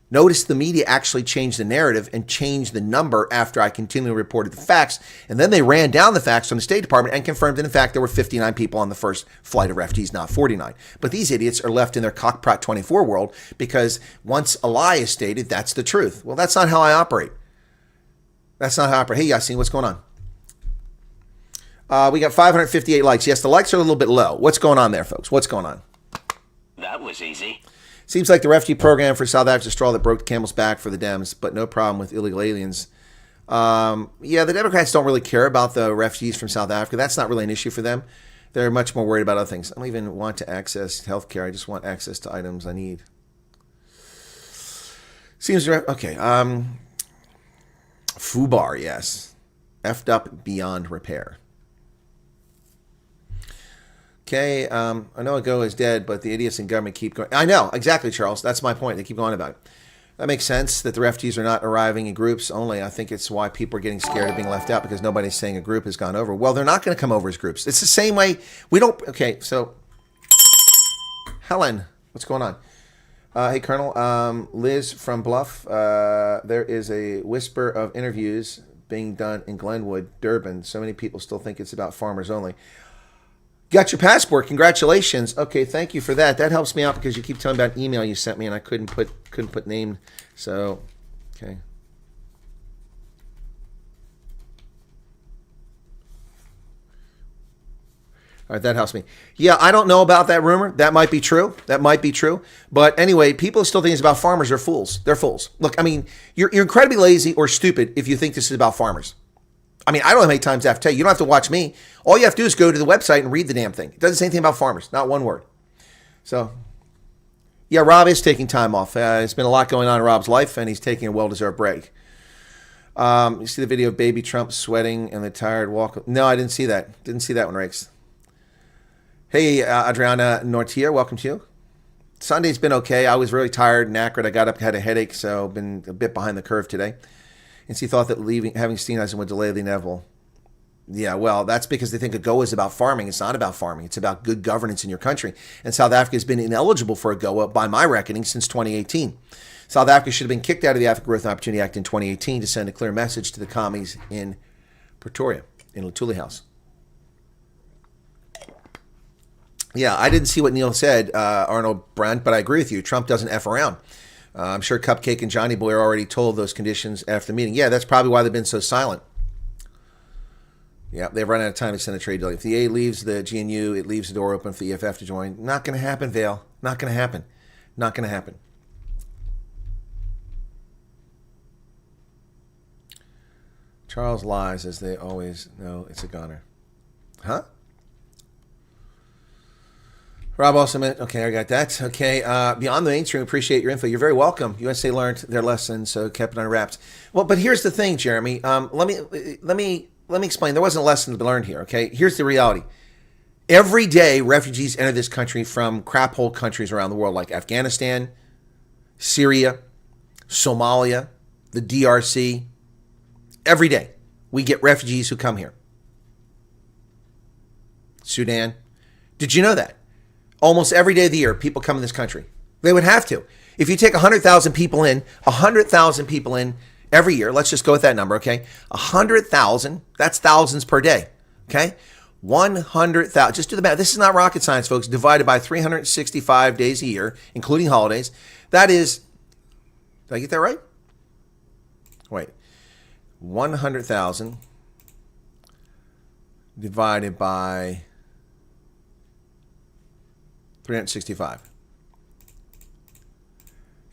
Notice the media actually changed the narrative and changed the number after I continually reported the facts. And then they ran down the facts from the State Department and confirmed that, in fact, there were 59 people on the first flight of refugees, not 49. But these idiots are left in their cockprot 24 world because once a lie is stated, that's the truth. Well, that's not how I operate. That's not how I operate. Hey, Yassine, what's going on? We got 558 likes. Yes, the likes are a little bit low. What's going on there, folks? What's going on? That was easy. Seems like the refugee program for South Africa is a straw that broke the camel's back for the Dems, but no problem with illegal aliens. The Democrats don't really care about the refugees from South Africa. That's not really an issue for them. They're much more worried about other things. I don't even want to access healthcare. I just want access to items I need. Seems okay. FUBAR, yes. Effed up beyond repair. Okay, I know AGOA is dead, but the idiots in government keep going. I know, exactly, Charles. That's my point. They keep going about it. That makes sense that the refugees are not arriving in groups only. I think it's why people are getting scared of being left out because nobody's saying a group has gone over. Well, they're not going to come over as groups. It's the same way. We don't. Okay, so Helen, what's going on? Hey, Colonel. Liz from Bluff. There is a whisper of interviews being done in Glenwood, Durban. So many people still think it's about farmers only. Got your passport. Congratulations. Okay, thank you for that. That helps me out because you keep telling me about an email you sent me and I couldn't put name. So, okay. All right, that helps me. Yeah, I don't know about that rumor. That might be true. That might be true. But anyway, people still think it's about farmers are fools. They're fools. Look, I mean, you're incredibly lazy or stupid if you think this is about farmers. I mean, I don't know how many times I have to tell you. You don't have to watch me. All you have to do is go to the website and read the damn thing. It doesn't say anything about farmers. Not one word. So, yeah, Rob is taking time off. There's been a lot going on in Rob's life, and he's taking a well-deserved break. You see the video of baby Trump sweating and the tired walk? No, I didn't see that. Didn't see that one, Rakes. Hey, Adriana Nortia, welcome to you. Sunday's been okay. I was really tired and knackered. I got up, had a headache, so been a bit behind the curve today. And she thought that having Steenhuisen would delay the inevitable. Yeah, well, that's because they think AGOA is about farming. It's not about farming. It's about good governance in your country. And South Africa has been ineligible for AGOA, by my reckoning, since 2018. South Africa should have been kicked out of the African Growth and Opportunity Act in 2018 to send a clear message to the commies in Pretoria, in Lutuli House. Yeah, I didn't see what Neil said, Arnold Brandt, but I agree with you. Trump doesn't F around. I'm sure Cupcake and Johnny Boy are already told those conditions after the meeting. Yeah, that's probably why they've been so silent. Yeah, they've run out of time to send a trade deal. If the A leaves the GNU, it leaves the door open for the EFF to join. Not going to happen, Vale. Not going to happen. Not going to happen. Charles lies, as they always know. It's a goner. Huh? Rob also meant, okay, I got that. Okay, beyond the mainstream, appreciate your info. You're very welcome. USA learned their lesson, so kept it on wraps. Well, but here's the thing, Jeremy. Let me explain. There wasn't a lesson to be learned here. Okay, here's the reality. Every day, refugees enter this country from crap hole countries around the world, like Afghanistan, Syria, Somalia, the DRC. Every day, we get refugees who come here. Sudan. Did you know that? Almost every day of the year, people come in this country. They would have to. If you take 100,000 people in, 100,000 people in every year, let's just go with that number, okay? 100,000, that's thousands per day, okay? 100,000, just do the math. This is not rocket science, folks. Divided by 365 days a year, including holidays. That is, did I get that right? Wait, 100,000 divided by 365.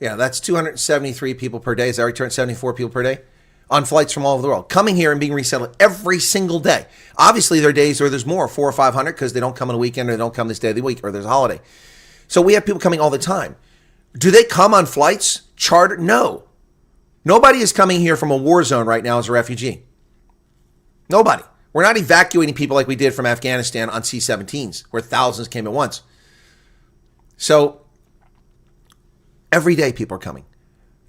Yeah, that's 273 people per day. Is that right? 274 people per day on flights from all over the world coming here and being resettled every single day. Obviously, there are days where there's more, 400 or 500, because they don't come on a weekend or they don't come this day of the week or there's a holiday. So we have people coming all the time. Do they come on flights chartered? No. Nobody is coming here from a war zone right now as a refugee. Nobody. We're not evacuating people like we did from Afghanistan on C-17s, where thousands came at once. So every day people are coming.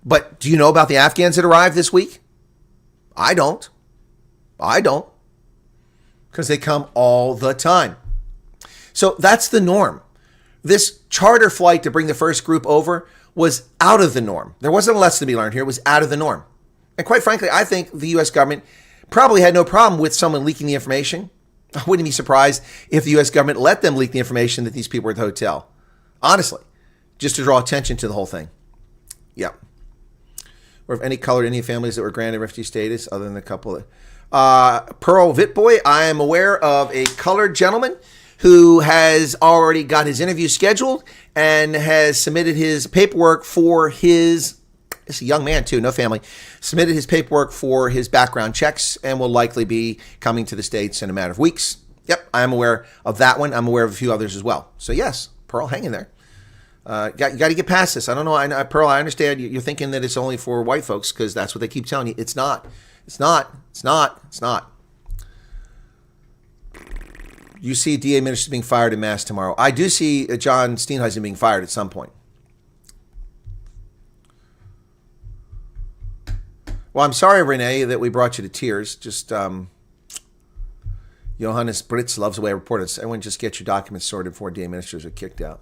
But do you know about the Afghans that arrived this week? I don't. Because they come all the time. So that's the norm. This charter flight to bring the first group over was out of the norm. There wasn't a lesson to be learned here. It was out of the norm. And quite frankly, I think the U.S. government probably had no problem with someone leaking the information. I wouldn't be surprised if the U.S. government let them leak the information that these people were at the hotel. Honestly, just to draw attention to the whole thing. Yeah. Or if any colored Indian families that were granted refugee status, other than a couple of... Pearl Vitboy, I am aware of a colored gentleman who has already got his interview scheduled and has submitted his paperwork for his, it's a young man too, no family, submitted his paperwork for his background checks and will likely be coming to the States in a matter of weeks. Yep, I am aware of that one. I'm aware of a few others as well. So yes, Pearl, hang in there. You got to get past this. I don't know, Pearl, I understand you're thinking that it's only for white folks because that's what they keep telling you. It's not. It's not. You see DA ministers being fired en masse tomorrow. I do see John Steenhuisen being fired at some point. Well, I'm sorry, Renee, that we brought you to tears. Just, Johannes Britz loves the way I report it. Everyone just get your documents sorted before DA ministers are kicked out.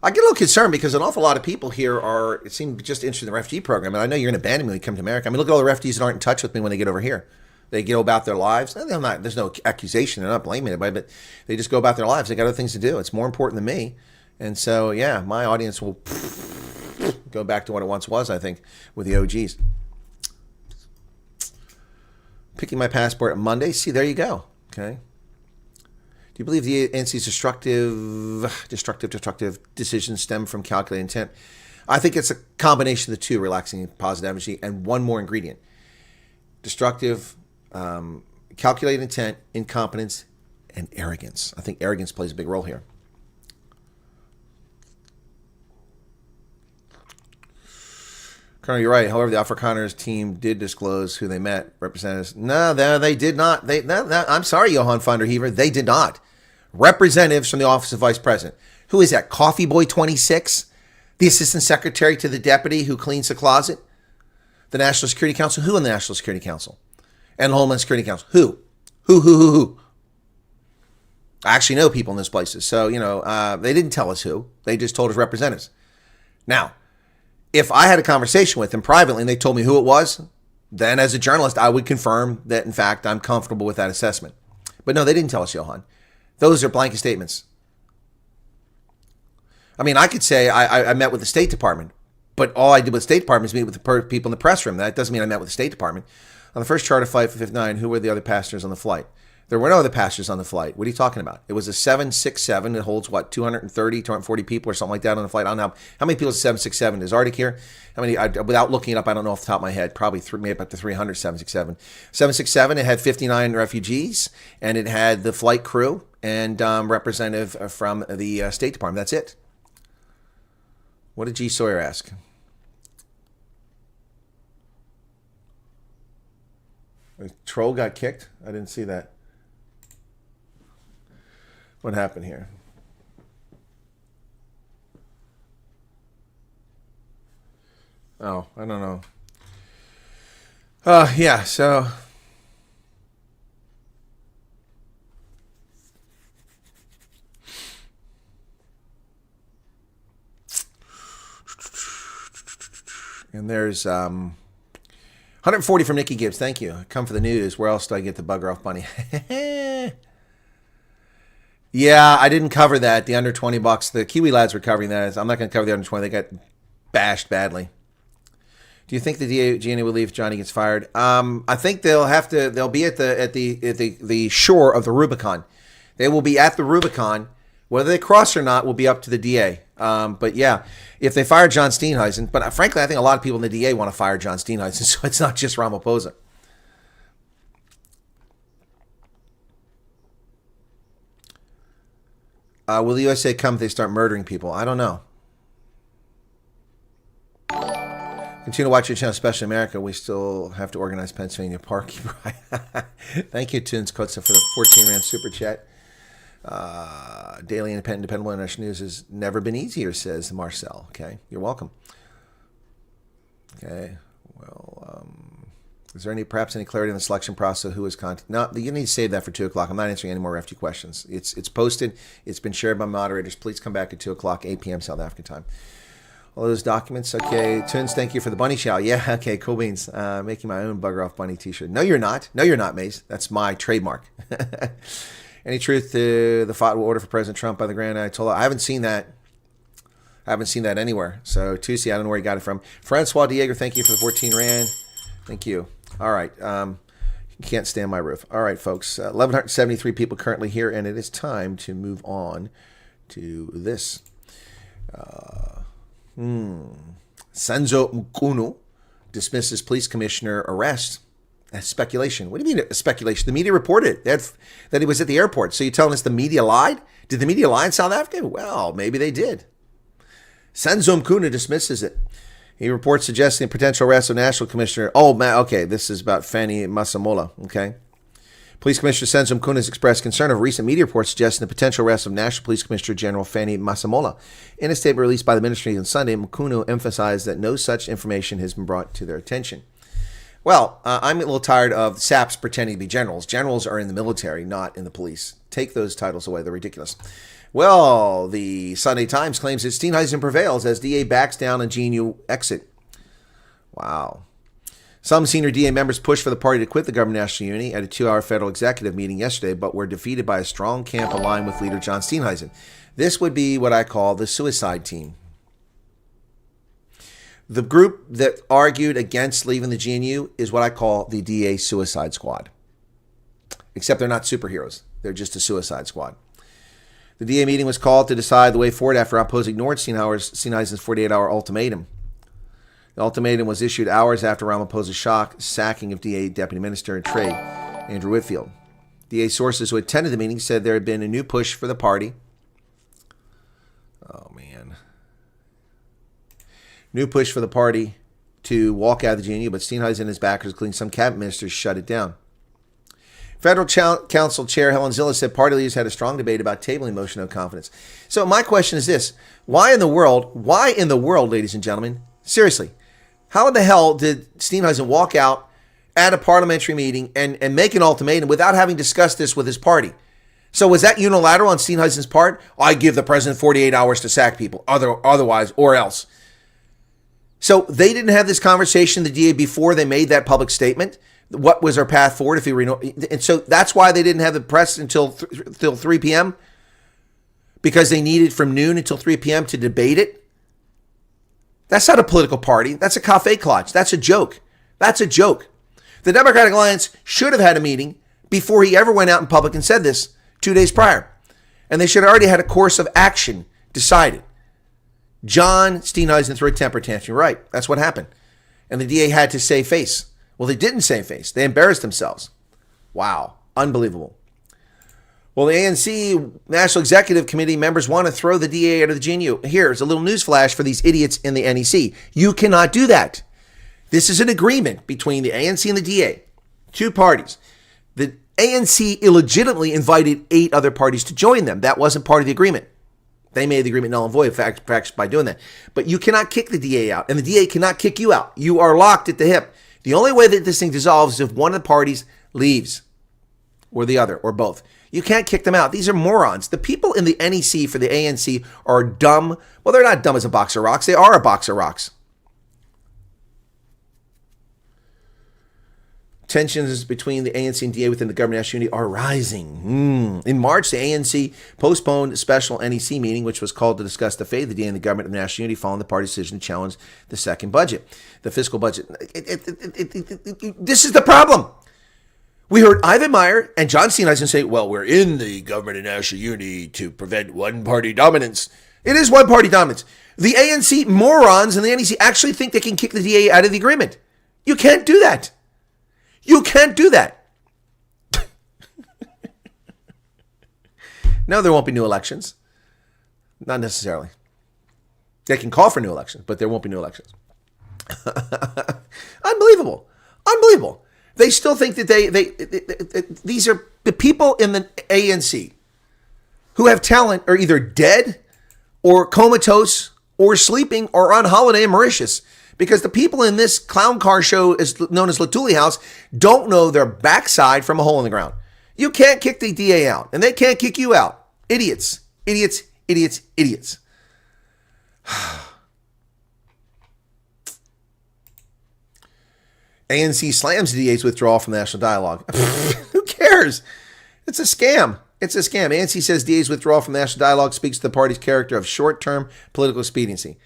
I get a little concerned because an awful lot of people here it seems just interested in the refugee program. And I know you're going to abandon me when you come to America. I mean, look at all the refugees that aren't in touch with me when they get over here. They go about their lives. There's no accusation. They're not blaming anybody, but they just go about their lives. They got other things to do. It's more important than me. And so, yeah, my audience will go back to what it once was, I think, with the OGs. Picking my passport on Monday. See, there you go. Okay. Do you believe the ANC's destructive decisions stem from calculated intent? I think it's a combination of the two, relaxing positive energy, and one more ingredient. Destructive, calculated intent, incompetence, and arrogance. I think arrogance plays a big role here. Colonel, you're right. However, the Afrikaners team did disclose who they met. Representatives. No, they did not. I'm sorry, Johan van der Heever. They did not. Representatives from the Office of Vice President. Who is that? Coffee Boy 26? The Assistant Secretary to the Deputy who cleans the closet? The National Security Council? Who in the National Security Council? And the Homeland Security Council? Who? Who? I actually know people in those places. So, they didn't tell us who. They just told us representatives. Now, if I had a conversation with them privately and they told me who it was, then as a journalist, I would confirm that, in fact, I'm comfortable with that assessment. But no, they didn't tell us, Johan. Those are blanket statements. I mean, I could say I met with the State Department, but all I did with the State Department is meet with the people in the press room. That doesn't mean I met with the State Department. On the first charter flight for 59, who were the other passengers on the flight? There were no other passengers on the flight. What are you talking about? It was a 767. It holds, 230, 240 people or something like that on the flight. I don't know. How many people is a 767? Is Arctic here? How many? Without looking it up, I don't know off the top of my head. Probably maybe up to 300 767. 767, it had 59 refugees, and it had the flight crew and representative from the State Department. That's it. What did G. Sawyer ask? A troll got kicked? I didn't see that. What happened here? Oh, I don't know. Yeah, so... And there's 140 from Nikki Gibbs. Thank you. Come for the news. Where else do I get the bugger off bunny? Yeah, I didn't cover that. The under $20. The Kiwi lads were covering that. I'm not going to cover the under 20. They got bashed badly. Do you think the GNU will leave if Johnny gets fired? I think they'll have to. They'll be at the shore of the Rubicon. They will be at the Rubicon. Whether they cross or not will be up to the DA. But yeah, if they fire John Steenhuisen, but frankly, I think a lot of people in the DA want to fire John Steenhuisen, so it's not just Ramaphosa. Will the USA come if they start murdering people? I don't know. Continue to watch your channel, especially in America. We still have to organize Pennsylvania Park. Thank you, Tunes Kotza, for the 14 Rand super chat. Daily Independent, Dependable International News has never been easier, says Marcel. Okay, you're welcome. Okay, well, is there perhaps any clarity on the selection process? Who is content? No, you need to save that for 2 o'clock. I'm not answering any more FT questions. It's posted. It's been shared by moderators. Please come back at 2 o'clock, 8 p.m. South African time. All those documents. Okay, Tunes, thank you for the bunny shout. Yeah, okay, cool beans. Making my own bugger off bunny t-shirt. No, you're not. No, you're not, Maze. That's my trademark. Any truth to the FOTWA order for President Trump by the Grand Ayatollah? I haven't seen that. I haven't seen that anywhere. So, Tusi, I don't know where you got it from. Francois Diego, thank you for the 14 Rand. Thank you. All right. You can't stand my roof. All right, folks. 1,173 people currently here, and it is time to move on to this. Senzo Mukunu dismisses police commissioner arrest. That's speculation. What do you mean speculation? The media reported that he was at the airport. So you're telling us the media lied? Did the media lie in South Africa? Well, maybe they did. Senzo Mukunu dismisses it. He reports suggesting potential arrest of National Commissioner. Oh, man, okay, this is about Fanny Masemola, okay? Police Commissioner Senzo Mukunu has expressed concern over recent media reports suggesting the potential arrest of National Police Commissioner General Fanny Masemola. In a statement released by the ministry on Sunday, Mukunu emphasized that no such information has been brought to their attention. Well, I'm a little tired of SAPs pretending to be generals. Generals are in the military, not in the police. Take those titles away. They're ridiculous. Well, the Sunday Times claims that Steenhuisen prevails as DA backs down on GNU exit. Wow. Some senior DA members pushed for the party to quit the Government National Unity at a 2-hour federal executive meeting yesterday, but were defeated by a strong camp aligned with leader John Steenhuisen. This would be what I call the suicide team. The group that argued against leaving the GNU is what I call the DA suicide squad. Except they're not superheroes. They're just a suicide squad. The DA meeting was called to decide the way forward after Ramaphosa ignored Steenhuisen's 48-hour ultimatum. The ultimatum was issued hours after Ramaphosa's sacking of DA Deputy Minister in Trade, Andrew Whitfield. DA sources who attended the meeting said there had been a new push for the party. Oh, man. New push for the party to walk out of the GNU, but Steenhuisen and his backers, including some cabinet ministers, shut it down. Federal Council Chair Helen Zilla said party leaders had a strong debate about tabling motion of confidence. So my question is this. Why in the world, ladies and gentlemen, seriously, how the hell did Steenhuisen walk out at a parliamentary meeting and make an ultimatum without having discussed this with his party? So was that unilateral on Steenhuisen's part? I give the president 48 hours to sack people, otherwise or else. So they didn't have this conversation, the DA, before they made that public statement. What was our path forward? And so that's why they didn't have the press until 3 p.m. Because they needed from noon until 3 p.m. to debate it. That's not a political party. That's a cafe clutch. That's a joke. That's a joke. The Democratic Alliance should have had a meeting before he ever went out in public and said this 2 days prior. And they should have already had a course of action decided. John Steenhuisen threw a temper tantrum. Right. That's what happened. And the DA had to save face. Well, they didn't save face. They embarrassed themselves. Wow. Unbelievable. Well, the ANC National Executive Committee members want to throw the DA out of the GNU. Here's a little news flash for these idiots in the NEC. You cannot do that. This is an agreement between the ANC and the DA. Two parties. The ANC illegitimately invited 8 other parties to join them. That wasn't part of the agreement. They made the agreement null and void by doing that. But you cannot kick the DA out, and the DA cannot kick you out. You are locked at the hip. The only way that this thing dissolves is if one of the parties leaves, or the other, or both. You can't kick them out. These are morons. The people in the NEC for the ANC are dumb. Well, they're not dumb as a box of rocks. They are a box of rocks. Tensions between the ANC and DA within the government national unity are rising. In March, the ANC postponed a special NEC meeting, which was called to discuss the fate of the DA and the government of national unity following the party's decision to challenge the second budget, the fiscal budget. This is the problem. We heard Ivan Meyer and John Steenhuisen say, well, we're in the government of national unity to prevent one-party dominance. It is one-party dominance. The ANC morons and the NEC actually think they can kick the DA out of the agreement. You can't do that. You can't do that. No, there won't be new elections. Not necessarily. They can call for new elections, but there won't be new elections. Unbelievable. Unbelievable. They still think that these are the people in the ANC who have talent are either dead or comatose or sleeping or on holiday in Mauritius. Because the people in this clown car show is known as Latuli House don't know their backside from a hole in the ground. You can't kick the DA out, and they can't kick you out. Idiots, idiots, idiots, idiots. ANC slams the DA's withdrawal from the national dialogue. Who cares? It's a scam. It's a scam. ANC says DA's withdrawal from the national dialogue speaks to the party's character of short-term political expediency.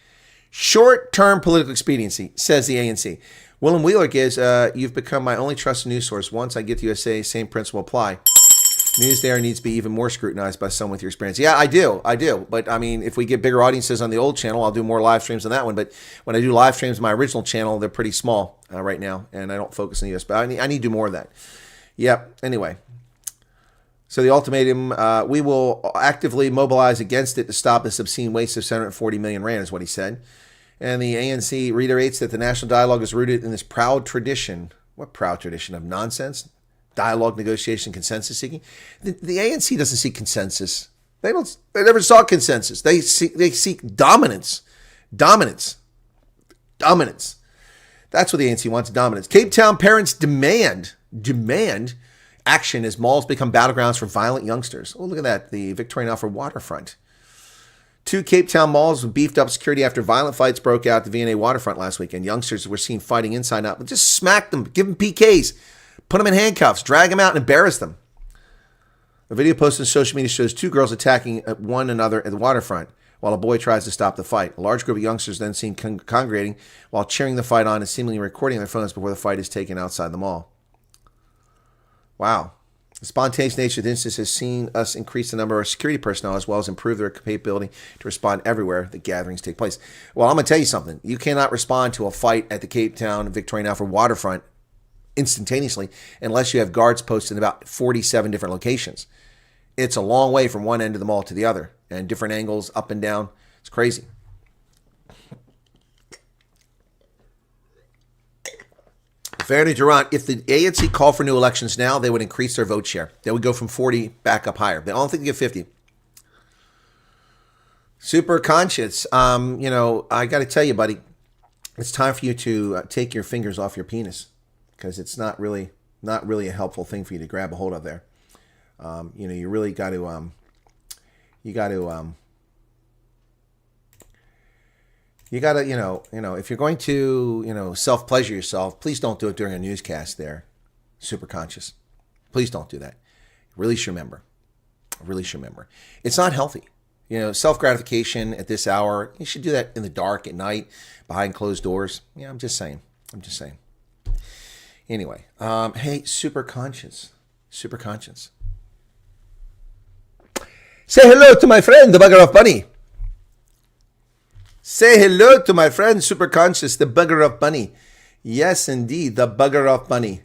Short-term political expediency, says the ANC. Willem Wheeler gives, you've become my only trusted news source. Once I get to USA, same principle apply. News there needs to be even more scrutinized by someone with your experience. Yeah, I do. But I mean, if we get bigger audiences on the old channel, I'll do more live streams on that one. But when I do live streams on my original channel, they're pretty small right now. And I don't focus on the US. But I need to do more of that. Yep. Anyway. So the ultimatum, we will actively mobilize against it to stop this obscene waste of 740 million rand, is what he said. And the ANC reiterates that the national dialogue is rooted in this proud tradition. What proud tradition of nonsense? Dialogue, negotiation, consensus seeking. The ANC doesn't seek consensus. They never saw consensus. They seek dominance. Dominance. Dominance. That's what the ANC wants, dominance. Cape Town parents demand action as malls become battlegrounds for violent youngsters. Oh, look at that. The Victoria and Alfred waterfront. 2 Cape Town malls beefed up security after violent fights broke out at the V&A waterfront last weekend. Youngsters were seen fighting inside and out. Just smack them, give them PKs, put them in handcuffs, drag them out and embarrass them. A video posted on social media shows 2 girls attacking one another at the waterfront while a boy tries to stop the fight. A large group of youngsters then seen congregating while cheering the fight on and seemingly recording their phones before the fight is taken outside the mall. Wow. The spontaneous nature of the instance has seen us increase the number of security personnel as well as improve their capability to respond everywhere the gatherings take place. Well, I'm going to tell you something. You cannot respond to a fight at the Cape Town Victoria and Alfred waterfront instantaneously unless you have guards posted in about 47 different locations. It's a long way from one end of the mall to the other and different angles up and down. It's crazy. Fairly Durant, if the ANC called for new elections now, they would increase their vote share. They would go from 40 back up higher. They don't think they get 50. Super conscious. I got to tell you, buddy, it's time for you to take your fingers off your penis because it's not really a helpful thing for you to grab a hold of there. You really got to, if you're going to, self-pleasure yourself, please don't do it during a newscast there. Super conscious. Please don't do that. Really should remember. It's not healthy. Self-gratification at this hour, you should do that in the dark at night, behind closed doors. Yeah, I'm just saying. Anyway, hey, super conscious. Say hello to my friend, the bugger of Bunny. Say hello to my friend, super conscious, the bugger of Bunny. Yes, indeed, the bugger of Bunny.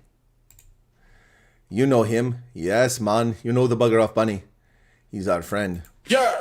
You know him. Yes, man. You know the bugger of Bunny. He's our friend. Yeah.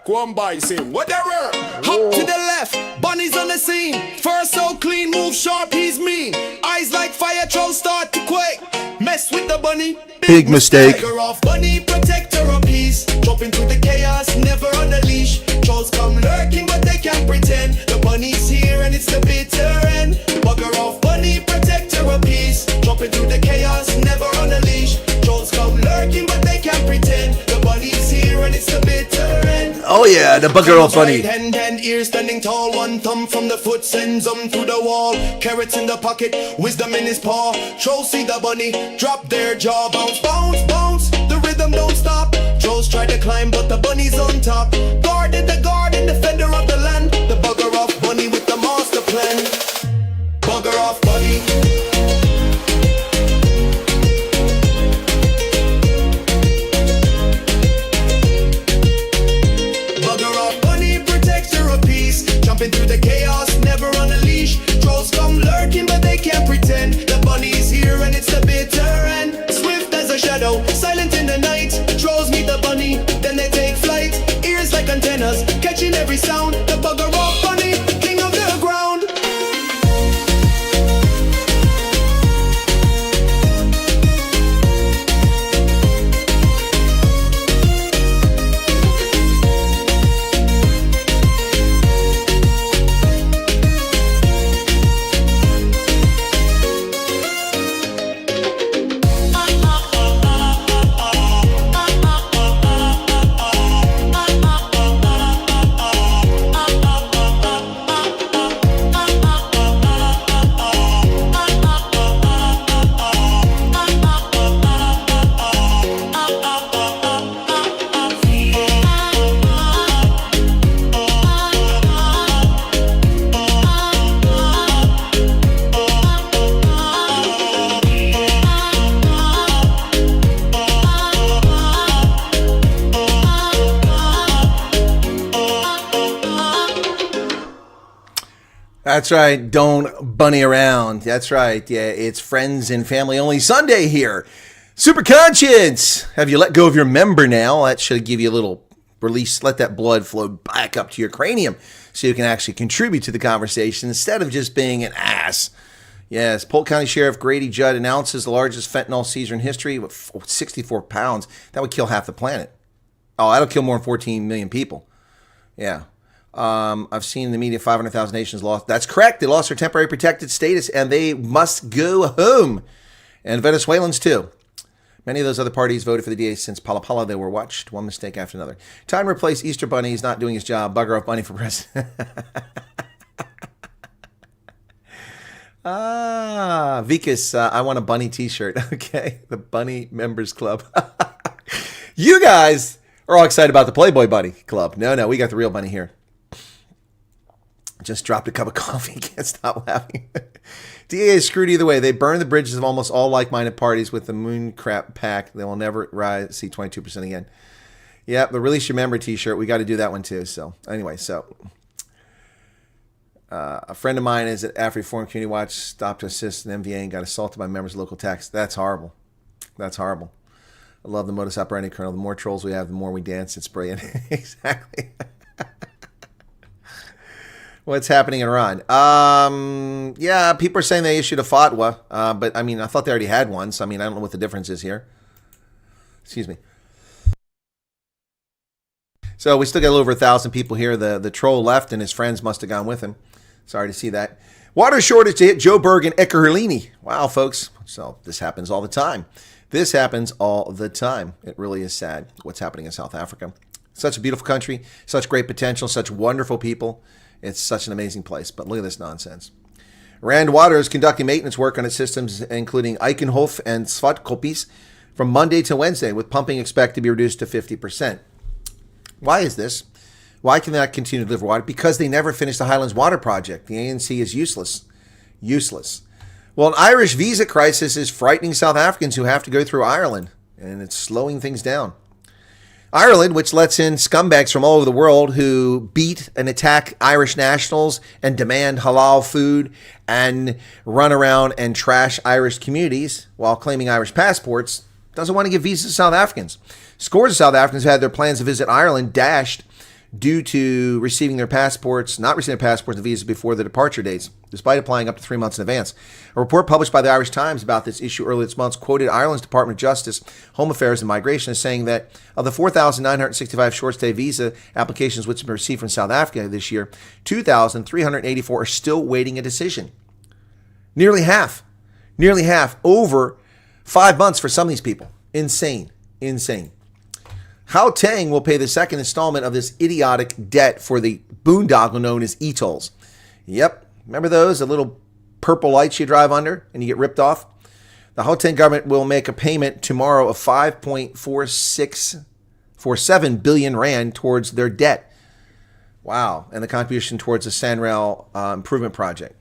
Go on by, say whatever. Hop to the left, Bunny's on the scene. First so clean, move sharp, he's mean. Eyes like fire, trolls start to quake. Mess with the bunny, big mistake. Bugger off, Bunny, protector of peace. Drop into the chaos, never on a leash. Trolls come lurking, but they can't pretend. The bunny's here and it's the bitter end. Bugger off, Bunny, protector of peace. Drop into the chaos, never on a leash. Trolls come lurking, but they can't pretend. The bunny's here and it's the bitter end. Oh yeah, the bugger off bunny. Hand, ears standing tall, one thumb from the foot sends them through the wall. Carrots in the pocket, wisdom in his paw. Trolls see the bunny, drop their jaw. Bounce, bounce, bounce, the rhythm don't stop. Trolls try to climb, but the bunny's on top. Guarded the garden, defender of the land. The bugger off bunny with the master plan. Bugger off bunny. Jumping through the chaos, never on a leash. Trolls come lurking, but they can't pretend. The bunny's here and it's the bitter end. Swift as a shadow, silent in the night. Trolls meet the bunny, then they take flight. Ears like antennas, catching every sound. The bugger off bunny, king of the ground. That's right. Don't bunny around. That's right. Yeah, it's friends and family only Sunday here. Super conscience. Have you let go of your member now? That should give you a little release. Let that blood flow back up to your cranium so you can actually contribute to the conversation instead of just being an ass. Yes, Polk County Sheriff Grady Judd announces the largest fentanyl seizure in history with 64 pounds. That would kill half the planet. Oh, that'll kill more than 14 million people. Yeah. I've seen in the media 500,000 nations lost. That's correct. They lost their temporary protected status and they must go home. And Venezuelans too. Many of those other parties voted for the DA since Pala Pala. They were watched. One mistake after another. Time to replace Easter Bunny. He's not doing his job. Bugger off Bunny for president. Vikas, I want a bunny t-shirt. Okay. The Bunny Members Club. You guys are all excited about the Playboy Bunny Club. No, we got the real bunny here. Just dropped a cup of coffee. Can't stop laughing. DA is screwed either way. They burned the bridges of almost all like-minded parties with the moon crap pack. They will never see 22% again. Yep, the Release Your Member t-shirt. We got to do that one too. So anyway, a friend of mine is at AfriForum Community Watch, stopped to assist an MVA and got assaulted by members of local tax. That's horrible. That's horrible. I love the modus operandi, Colonel. The more trolls we have, the more we dance and spray it. Exactly. What's happening in Iran? Yeah, people are saying they issued a fatwa, but I mean, I thought they already had one, so I mean, I don't know what the difference is here. Excuse me. So we still got a little over 1,000 people here. The troll left, and his friends must have gone with him. Sorry to see that. Water shortage to hit Joburg and Ekurhuleni. Wow, folks. So this happens all the time. This happens all the time. It really is sad what's happening in South Africa. Such a beautiful country, such great potential, such wonderful people. It's such an amazing place, but look at this nonsense. Rand Water is conducting maintenance work on its systems, including Eichenhof and Svatkopis, from Monday to Wednesday, with pumping expected to be reduced to 50%. Why is this? Why can they not continue to deliver water? Because they never finished the Highlands Water Project. The ANC is useless. Useless. Well, an Irish visa crisis is frightening South Africans who have to go through Ireland, and it's slowing things down. Ireland, which lets in scumbags from all over the world who beat and attack Irish nationals and demand halal food and run around and trash Irish communities while claiming Irish passports, doesn't want to give visas to South Africans. Scores of South Africans who had their plans to visit Ireland dashed due to not receiving their passports and visas before the departure dates, despite applying up to 3 months in advance. A report published by the Irish Times about this issue earlier this month quoted Ireland's Department of Justice, Home Affairs and Migration as saying that of the 4,965 short-stay visa applications which have been received from South Africa this year, 2,384 are still waiting a decision. Nearly half, over 5 months for some of these people. Insane. Gauteng will pay the second installment of this idiotic debt for the boondoggle known as E-tolls. Yep, remember those? The little purple lights you drive under and you get ripped off? The Gauteng government will make a payment tomorrow of 5.47 billion rand towards their debt. Wow, and the contribution towards the Sanrail improvement project.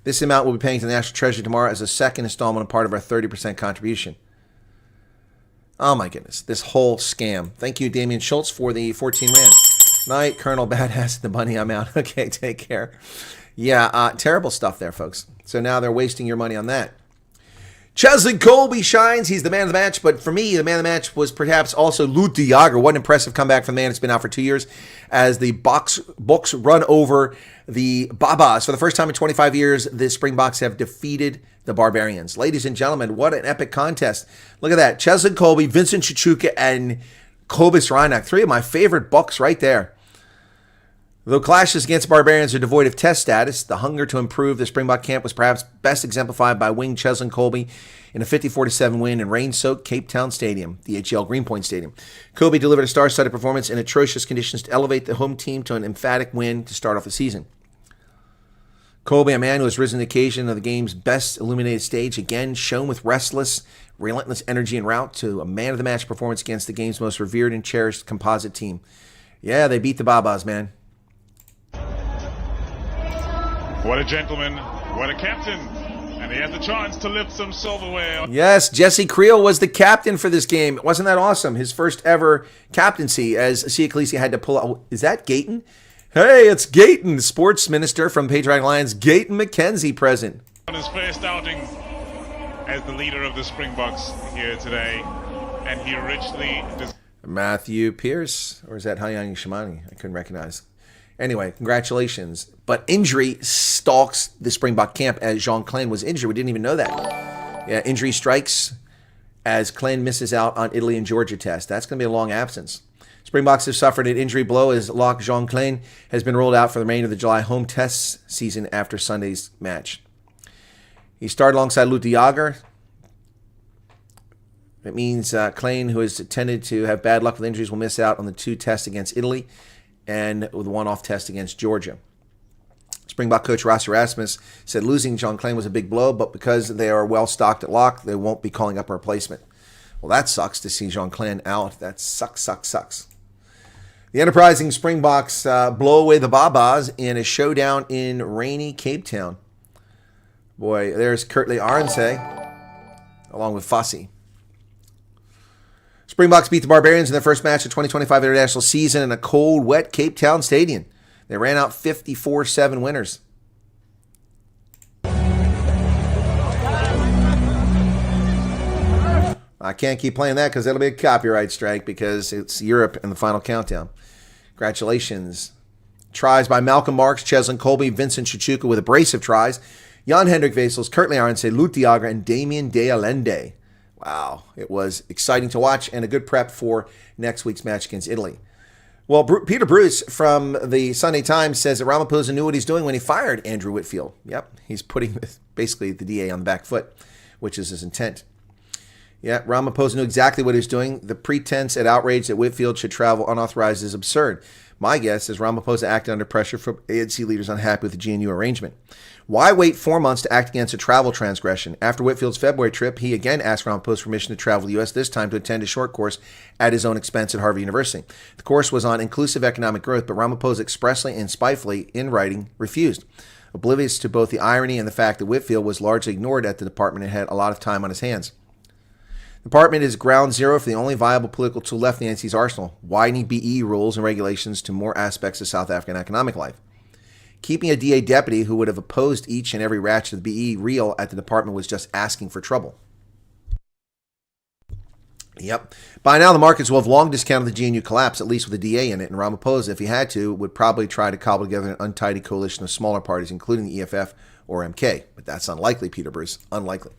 This amount will be paying to the National Treasury tomorrow as a second installment and part of our 30% contribution. Oh my goodness, this whole scam. Thank you, Damian Schultz, for the 14 rand. Night, Colonel Badass the Bunny, I'm out. Okay, take care. Yeah, terrible stuff there, folks. So now they're wasting your money on that. Cheslin Colby shines. He's the man of the match. But for me, the man of the match was perhaps also Lut de Jager. What an impressive comeback from the man. It's been out for 2 years as the Boks run over the Babas. For the first time in 25 years, the Springboks have defeated the Barbarians. Ladies and gentlemen, what an epic contest. Look at that. Cheslin Colby, Vincent Chichuka, and Kobus Reinach. Three of my favorite Boks right there. Though clashes against Barbarians are devoid of test status, the hunger to improve the Springbok camp was perhaps best exemplified by wing Cheslin Colby in a 54-7 win in rain-soaked Cape Town Stadium, the HL Greenpoint Stadium. Colby delivered a star-studded performance in atrocious conditions to elevate the home team to an emphatic win to start off the season. Colby, a man who has risen to the occasion of the game's best illuminated stage, again shown with restless, relentless energy and route to a man-of-the-match performance against the game's most revered and cherished composite team. Yeah, they beat the Babas, man. What a gentleman, what a captain, and he had the chance to lift some silverware. Yes, Jesse Creel was the captain for this game. Wasn't that awesome? His first ever captaincy as Sia Khaleesi had to pull out. Is that Gayton? Hey, it's Gayton, sports minister from Patriotic Lions, Gayton McKenzie present. On his first outing as the leader of the Springboks here today, and he richly... Matthew Pierce, or is that Hayani Shamani? I couldn't recognize. Anyway, congratulations. But injury stalks the Springbok camp as Jean Klein was injured. We didn't even know that. Yeah, injury strikes as Klein misses out on Italy and Georgia test. That's going to be a long absence. Springboks have suffered an injury blow as Lock Jean Klein has been rolled out for the remainder of the July home test season after Sunday's match. He started alongside Lut de Jager. It means Klein, who has tended to have bad luck with injuries, will miss out on the 2 tests against Italy and with a one-off test against Georgia. Springbok coach Ross Erasmus said losing John Klein was a big blow, but because they are well-stocked at lock, they won't be calling up a replacement. Well, that sucks to see Jean Klein out. That sucks. The enterprising Springboks blow away the Babas in a showdown in rainy Cape Town. Boy, there's Kurtley Arendse, along with Fossey. Springboks beat the Barbarians in their first match of the 2025 international season in a cold, wet Cape Town stadium. They ran out 54-7 winners. I can't keep playing that because that'll be a copyright strike because it's Europe in the final countdown. Congratulations. Tries by Malcolm Marks, Cheslin Colby, Vincent Chichuka with abrasive tries. Jan-Hendrik Wessels, Kurtley Arendse, Lut de Jager, and Damien De Allende. Wow, it was exciting to watch and a good prep for next week's match against Italy. Well, Peter Bruce from the Sunday Times says that Ramaphosa knew what he's doing when he fired Andrew Whitfield. Yep, he's putting basically the DA on the back foot, which is his intent. Yeah, Ramaphosa knew exactly what he was doing. The pretense and outrage that Whitfield should travel unauthorized is absurd. My guess is Ramaphosa acted under pressure from ANC leaders unhappy with the GNU arrangement. Why wait 4 months to act against a travel transgression? After Whitfield's February trip, he again asked Ramaphosa permission to travel to the U.S., this time to attend a short course at his own expense at Harvard University. The course was on inclusive economic growth, but Ramaphosa expressly and spitefully, in writing, refused. Oblivious to both the irony and the fact that Whitfield was largely ignored at the department and had a lot of time on his hands. The department is ground zero for the only viable political tool left in the NC's arsenal, widening BE rules and regulations to more aspects of South African economic life. Keeping a DA deputy who would have opposed each and every ratchet of the BE real at the department was just asking for trouble. Yep. By now, the markets will have long discounted the GNU collapse, at least with a DA in it, and Ramaphosa, if he had to, would probably try to cobble together an untidy coalition of smaller parties, including the EFF or MK. But that's unlikely, Peter Bruce. Unlikely.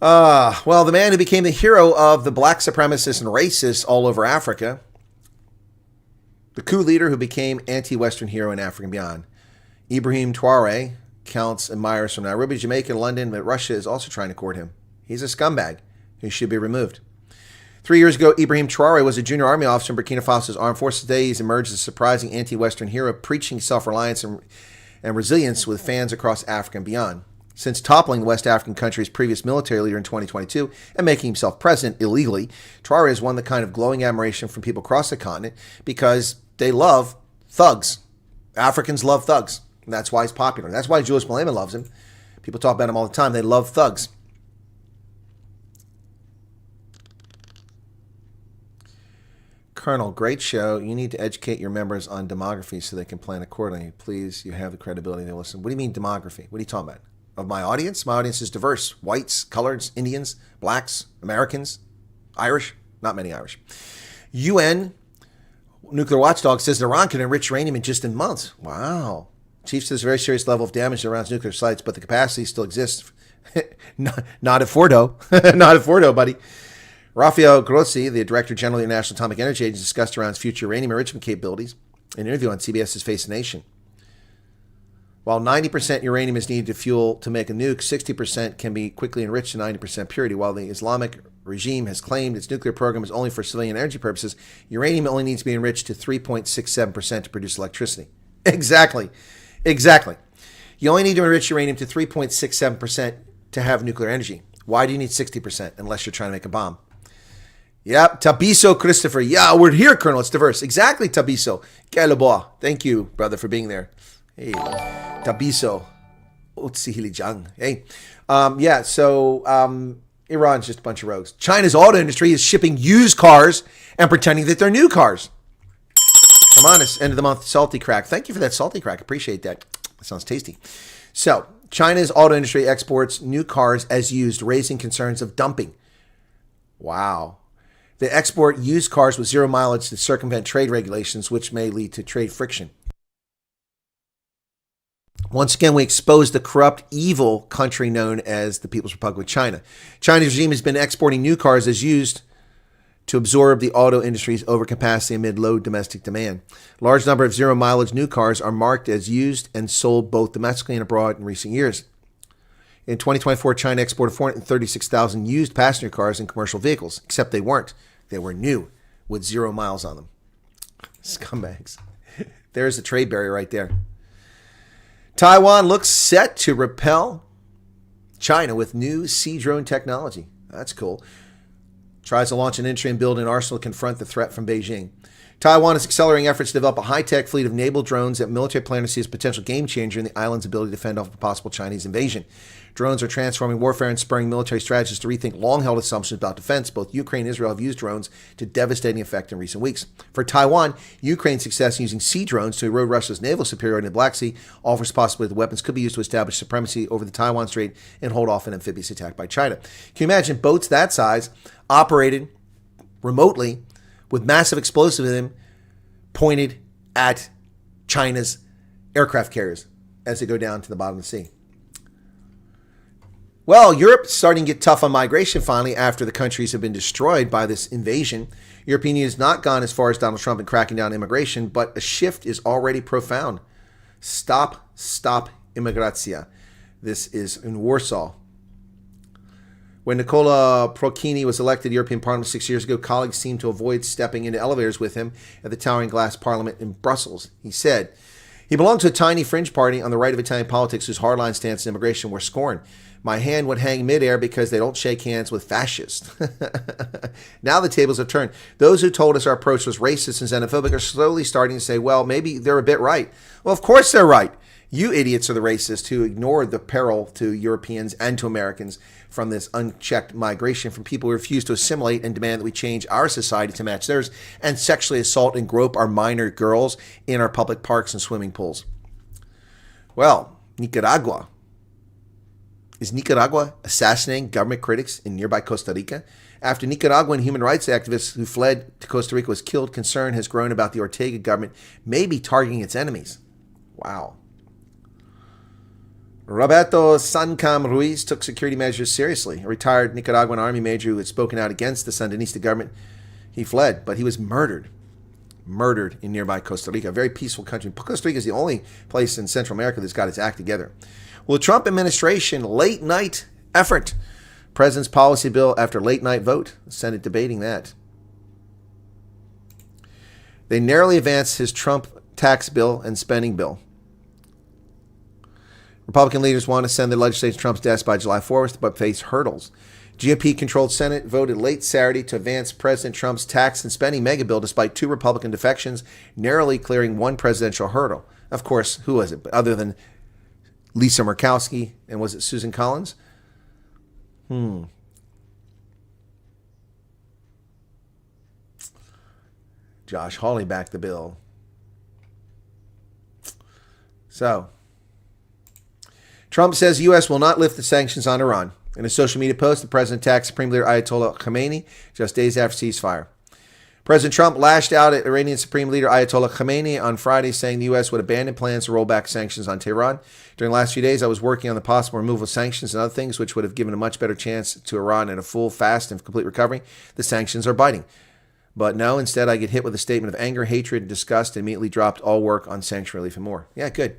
Well, the man who became the hero of the black supremacists and racists all over Africa, the coup leader who became anti-Western hero in Africa and beyond, Ibrahim Traoré, counts admirers from Nairobi, Jamaica, and London, but Russia is also trying to court him. He's a scumbag who should be removed. 3 years ago, Ibrahim Traore was a junior army officer in Burkina Faso's armed forces. Today, he's emerged as a surprising anti-Western hero, preaching self-reliance and resilience with fans across Africa and beyond. Since toppling the West African country's previous military leader in 2022 and making himself president illegally, Traore has won the kind of glowing admiration from people across the continent because they love thugs. Africans love thugs. And that's why he's popular. That's why Julius Malema loves him. People talk about him all the time. They love thugs. Colonel, great show. You need to educate your members on demography so they can plan accordingly. Please, you have the credibility to listen. What do you mean demography? What are you talking about? Of my audience? My audience is diverse. Whites, coloreds, Indians, blacks, Americans, Irish. Not many Irish. UN nuclear watchdog says Iran can enrich uranium in just months. Wow. Chief says very serious level of damage to Iran's nuclear sites, but the capacity still exists. not at Fordo. Not at Fordo, buddy. Rafael Grossi, the Director General of the International Atomic Energy Agency, discussed Iran's future uranium enrichment capabilities in an interview on CBS's Face the Nation. While 90% uranium is needed to fuel to make a nuke, 60% can be quickly enriched to 90% purity. While the Islamic regime has claimed its nuclear program is only for civilian energy purposes, uranium only needs to be enriched to 3.67% to produce electricity. Exactly. You only need to enrich uranium to 3.67% to have nuclear energy. Why do you need 60% unless you're trying to make a bomb? Yep, Tabiso Christopher. Yeah, we're here, Colonel. It's diverse. Exactly, Tabiso. Quel bois. Thank you, brother, for being there. Hey, Tabiso. Otsihilijiang. Hey. Iran's just a bunch of rogues. China's auto industry is shipping used cars and pretending that they're new cars. Come on, it's end of the month salty crack. Thank you for that salty crack. Appreciate that. That sounds tasty. So, China's auto industry exports new cars as used, raising concerns of dumping. Wow. They export used cars with zero mileage to circumvent trade regulations, which may lead to trade friction. Once again, we expose the corrupt, evil country known as the People's Republic of China. China's regime has been exporting new cars as used to absorb the auto industry's overcapacity amid low domestic demand. A large number of zero mileage new cars are marked as used and sold both domestically and abroad in recent years. In 2024, China exported 436,000 used passenger cars and commercial vehicles, except they weren't. They were new with 0 miles on them. Scumbags. There's the trade barrier right there. Taiwan looks set to repel China with new sea drone technology. That's cool. Tries to launch an industry and build an arsenal to confront the threat from Beijing. Taiwan is accelerating efforts to develop a high-tech fleet of naval drones that military planners see as a potential game-changer in the island's ability to fend off a possible Chinese invasion. Drones are transforming warfare and spurring military strategists to rethink long-held assumptions about defense. Both Ukraine and Israel have used drones to devastating effect in recent weeks. For Taiwan, Ukraine's success in using sea drones to erode Russia's naval superiority in the Black Sea offers possibility that the weapons could be used to establish supremacy over the Taiwan Strait and hold off an amphibious attack by China. Can you imagine boats that size operated remotely with massive explosives in them pointed at China's aircraft carriers as they go down to the bottom of the sea? Well, Europe's starting to get tough on migration finally after the countries have been destroyed by this invasion. European Union has not gone as far as Donald Trump in cracking down on immigration, but a shift is already profound. Stop immigracja. This is in Warsaw. When Nicola Prochini was elected to European Parliament 6 years ago, colleagues seemed to avoid stepping into elevators with him at the towering glass parliament in Brussels. He said he belonged to a tiny fringe party on the right of Italian politics whose hardline stance on immigration were scorned. My hand would hang midair because they don't shake hands with fascists. Now the tables have turned. Those who told us our approach was racist and xenophobic are slowly starting to say, well, maybe they're a bit right. Well, of course they're right. You idiots are the racists who ignored the peril to Europeans and to Americans from this unchecked migration from people who refuse to assimilate and demand that we change our society to match theirs and sexually assault and grope our minor girls in our public parks and swimming pools. Well, Nicaragua. Is Nicaragua assassinating government critics in nearby Costa Rica? After Nicaraguan human rights activists who fled to Costa Rica was killed, concern has grown about the Ortega government maybe targeting its enemies. Wow. Roberto Sancam Ruiz took security measures seriously. A retired Nicaraguan army major who had spoken out against the Sandinista government. He fled, but he was murdered. Murdered in nearby Costa Rica, a very peaceful country. Costa Rica is the only place in Central America that's got its act together. Well, the Trump administration late-night effort President's policy bill after late night vote. The Senate debating that. They narrowly advanced his Trump tax bill and spending bill. Republican leaders want to send their legislation to Trump's desk by July 4th, but face hurdles. GOP-controlled Senate voted late Saturday to advance President Trump's tax and spending mega bill despite 2 Republican defections, narrowly clearing 1 presidential hurdle. Of course, who was it? Other than Lisa Murkowski, and was it Susan Collins? Josh Hawley backed the bill. So, Trump says U.S. will not lift the sanctions on Iran. In a social media post, the president attacked Supreme Leader Ayatollah Khamenei just days after ceasefire. President Trump lashed out at Iranian Supreme Leader Ayatollah Khamenei on Friday, saying the U.S. would abandon plans to roll back sanctions on Tehran. During the last few days, I was working on the possible removal of sanctions and other things, which would have given a much better chance to Iran in a full, fast, and complete recovery. The sanctions are biting. But no, instead I get hit with a statement of anger, hatred, and disgust, and immediately dropped all work on sanction relief and more. Yeah, good.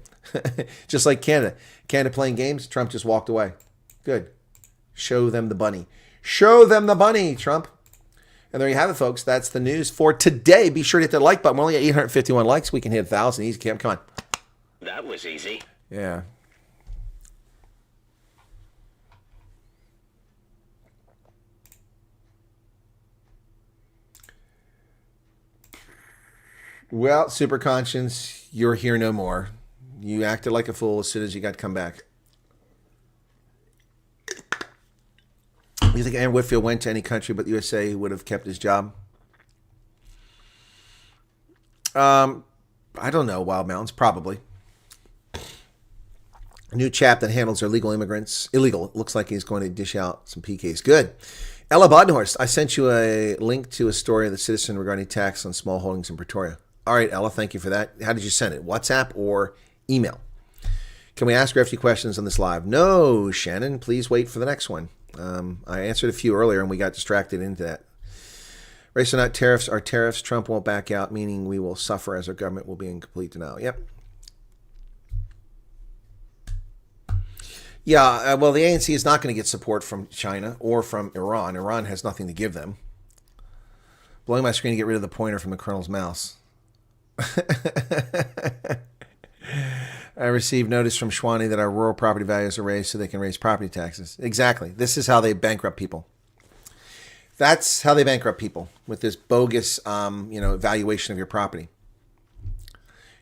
Just like Canada. Canada playing games, Trump just walked away. Good. Show them the bunny. Show them the bunny, Trump. And there you have it, folks. That's the news for today. Be sure to hit that like button. We're only at 851 likes. We can hit 1,000 easy. Come on. That was easy. Yeah. Well, Super Conscience, you're here no more. You acted like a fool as soon as you got to come back. You think Aaron Whitfield went to any country but the USA, he would have kept his job? I don't know, Wild Mountains, probably. A new chap that handles illegal immigrants. Illegal. It looks like he's going to dish out some PKs. Good. Ella Bodenhorst, I sent you a link to a story of the Citizen regarding tax on small holdings in Pretoria. All right, Ella, thank you for that. How did you send it? WhatsApp or email? Can we ask her a few questions on this live? No, Shannon. Please wait for the next one. I answered a few earlier and we got distracted into that. Race or not tariffs are tariffs. Trump won't back out, meaning we will suffer as our government will be in complete denial. Yep. Yeah, well, the ANC is not going to get support from China or from Iran. Iran has nothing to give them. Blowing my screen to get rid of the pointer from the Colonel's mouse. I received notice from Schwani that our rural property values are raised so they can raise property taxes. Exactly. This is how they bankrupt people. That's how they bankrupt people, with this bogus, valuation of your property.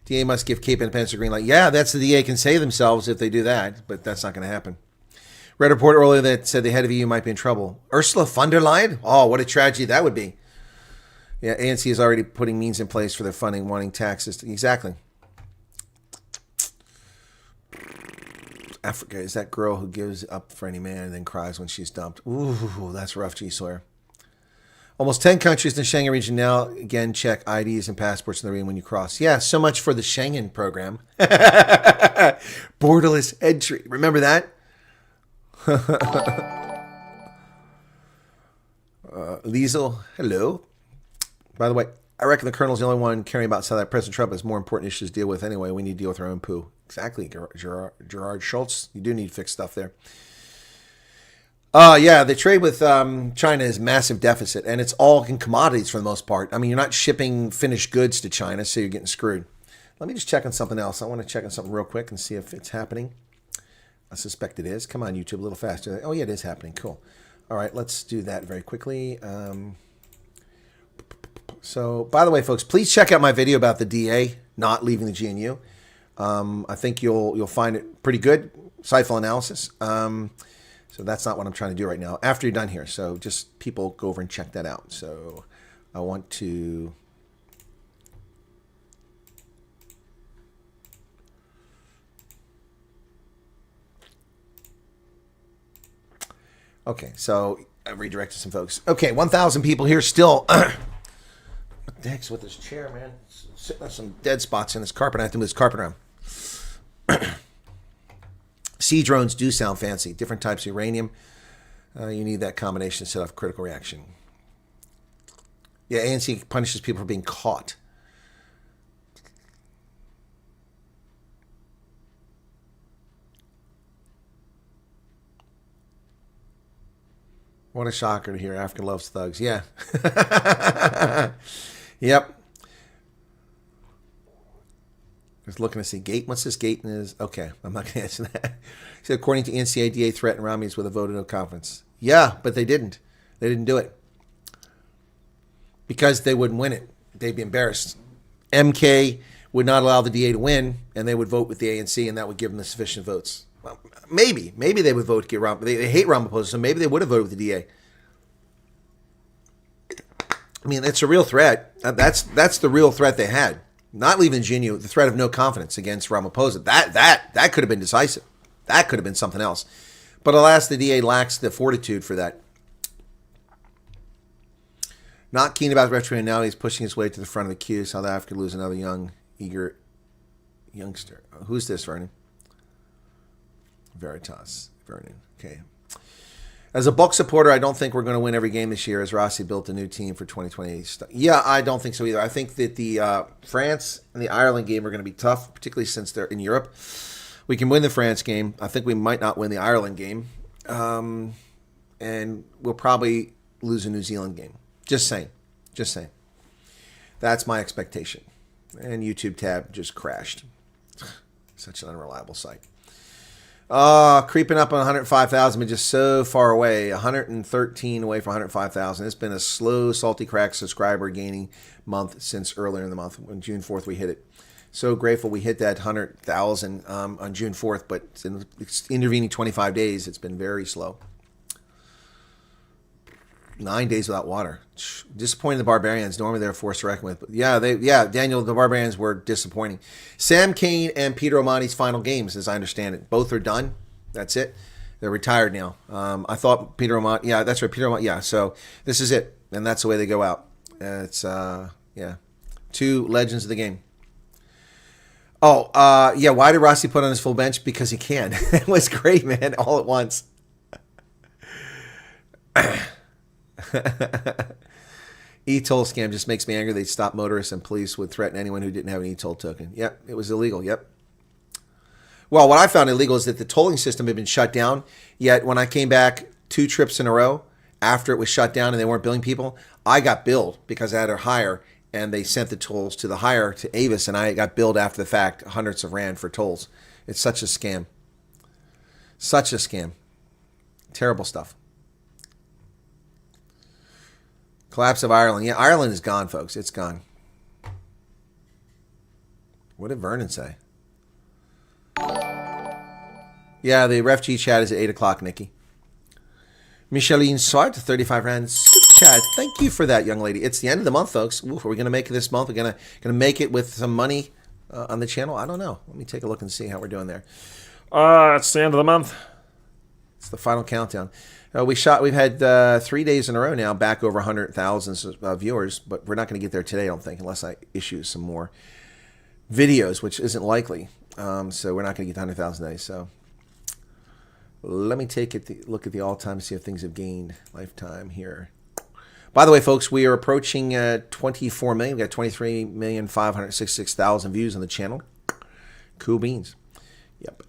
DA must give Cape Independence a green light. Yeah, that's the DA can save themselves if they do that, but that's not going to happen. Read a report earlier that said the head of EU might be in trouble. Ursula von der Leyen? Oh, what a tragedy that would be. Yeah, ANC is already putting means in place for their funding, wanting taxes. Exactly. Africa is that girl who gives up for any man and then cries when she's dumped. Ooh, that's rough, G. Sawyer. Almost 10 countries in the Schengen region now, again, check IDs and passports in the region when you cross. Yeah, so much for the Schengen program. Borderless entry. Remember that? Liesel, hello. By the way, I reckon the Colonel's the only one caring about how that President Trump has more important issues to deal with anyway. We need to deal with our own poo. Exactly, Gerard Schultz. You do need to fix stuff there. Yeah, the trade with China is massive deficit, and it's all in commodities for the most part. I mean, you're not shipping finished goods to China, so you're getting screwed. Let me just check on something else. I want to check on something real quick and see if it's happening. I suspect it is. Come on, YouTube, a little faster. Oh, yeah, it is happening. Cool. All right, let's do that very quickly. So, by the way, folks, please check out my video about the DA not leaving the GNU. I think you'll find it pretty good. Insightful analysis. So that's not what I'm trying to do right now. After you're done here, so just people go over and check that out. So I want to. Okay, so I redirected some folks. Okay, 1,000 people here still. What the heck's with this chair, man? Sitting on some dead spots in this carpet. I have to move this carpet around. Sea drones do sound fancy. Different types of uranium. You need that combination to set off critical reaction. Yeah, ANC punishes people for being caught. What a shocker to hear. African loves thugs. Yeah. Yep. Just looking to see gate. What's this gate is? Okay, I'm not going to answer that. He said, according to NCADA, threatened Romneys with a vote of no confidence. Yeah, but they didn't. They didn't do it. Because they wouldn't win it. They'd be embarrassed. MK would not allow the DA to win, and they would vote with the ANC, and that would give them the sufficient votes. Well, maybe they would vote to get Ramaphosa. They hate Ramaphosa, so maybe they would have voted with the DA. I mean, it's a real threat. That's the real threat they had. Not leaving GNU, the threat of no confidence against Ramaphosa. That could have been decisive. That could have been something else. But alas, the DA lacks the fortitude for that. Not keen about Refugee now. He's pushing his way to the front of the queue. South Africa lose another young, eager youngster. Who's this, Vernon? Veritas. Vernon. Okay. As a Buck supporter, I don't think we're going to win every game this year as Rossi built a new team for 2028. Yeah, I don't think so either. I think that the France and the Ireland game are going to be tough, particularly since they're in Europe. We can win the France game. I think we might not win the Ireland game. And we'll probably lose a New Zealand game. Just saying. Just saying. That's my expectation. And YouTube tab just crashed. Such an unreliable site. Creeping up on 105,000, but just so far away. 113 away from 105,000. It's been a slow, salty crack subscriber gaining month since earlier in the month. On June 4th, we hit it. So grateful we hit that 100,000 on June 4th, but in the intervening 25 days, it's been very slow. 9 days without water. Disappointing the Barbarians. Normally they're a force to reckon with. But yeah, Daniel, the Barbarians were disappointing. Sam Kane and Peter O'Mahony's final games, as I understand it. Both are done. That's it. They're retired now. I thought Peter O'Mahony, yeah, that's right, Peter O'Mahony, yeah. So this is it. And that's the way they go out. It's, yeah. Two legends of the game. Oh, yeah, why did Rossi put on his full bench? Because he can. It was great, man, all at once. E-toll scam just makes me angry. They'd stop motorists and police would threaten anyone who didn't have an e-toll token. Yep, it was illegal. Yep. Well, what I found illegal is that the tolling system had been shut down. Yet when I came back 2 trips in a row after it was shut down and they weren't billing people, I got billed because I had a hire and they sent the tolls to the hire to Avis and I got billed after the fact hundreds of rand for tolls. It's such a scam. Such a scam. Terrible stuff. Collapse of Ireland. Yeah, Ireland is gone, folks. It's gone. What did Vernon say? Yeah, the refugee chat is at 8 o'clock, Nikki. Micheline Swart, 35 rand super chat. Thank you for that, young lady. It's the end of the month, folks. Oof, are we going to make it this month? We're going to make it with some money on the channel? I don't know. Let me take a look and see how we're doing there. It's the end of the month. It's the final countdown. We've had 3 days in a row now back over 100,000 viewers, but we're not going to get there today, I don't think, unless I issue some more videos, which isn't likely. So we're not going to get to 100,000 days. So let me take a look at the all-time and see if things have gained lifetime here. By the way, folks, we are approaching 24 million. We've got 23,566,000 views on the channel. Cool beans. Yep.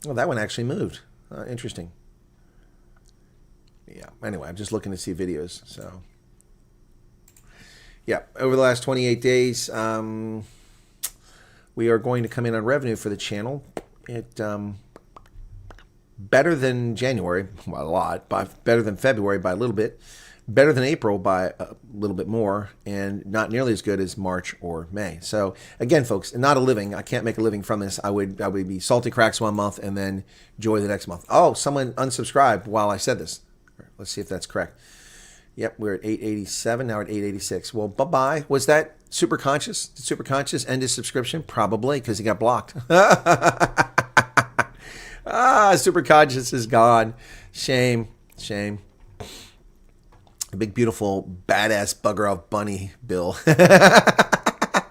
Well, that one actually moved. Interesting. Yeah. Anyway, I'm just looking to see videos. So, yeah. Over the last 28 days, we are going to come in on revenue for the channel. It better than January by a lot, better than February by a little bit, better than April by a little bit more, and not nearly as good as March or May. So again, folks, not a living. I can't make a living from this. I would be salty cracks one month and then joy the next month. Oh, someone unsubscribed while I said this. Let's see if that's correct. Yep, we're at 887. Now we're at 886. Well, bye-bye. Was that Super Conscious? Did Super Conscious end his subscription? Probably, because he got blocked. Super Conscious is gone. Shame. Shame. A big, beautiful, badass bugger off bunny, Bill. The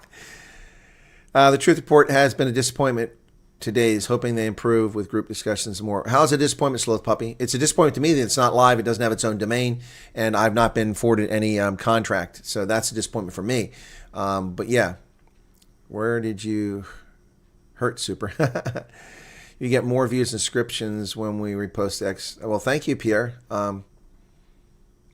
Truth Report has been a disappointment today. Hoping they improve with group discussions more. How's a disappointment, Sloth Puppy? It's a disappointment to me that it's not live. It doesn't have its own domain, and I've not been afforded any contract. So that's a disappointment for me. But yeah, where did you hurt, Super? You get more views and subscriptions when we repost X. Well, thank you, Pierre.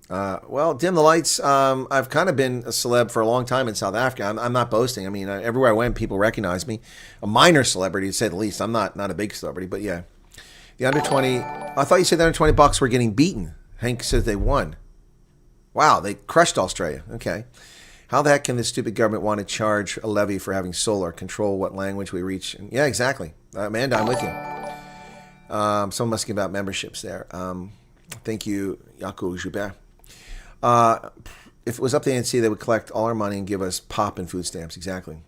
Well, dim the lights. I've kind of been a celeb for a long time in South Africa. I'm not boasting. I mean, everywhere I went, people recognize me. A minor celebrity, to say the least. I'm not a big celebrity, but yeah. The under 20. I thought you said the under 20 Bucks were getting beaten. Hank says they won. Wow, they crushed Australia. Okay. How the heck can this stupid government want to charge a levy for having solar, control what language we reach? Yeah, exactly. Amanda, I'm with you. Someone must give out memberships there. Thank you, Yaku Joubert. If it was up to the ANC, they would collect all our money and give us pop and food stamps. Exactly.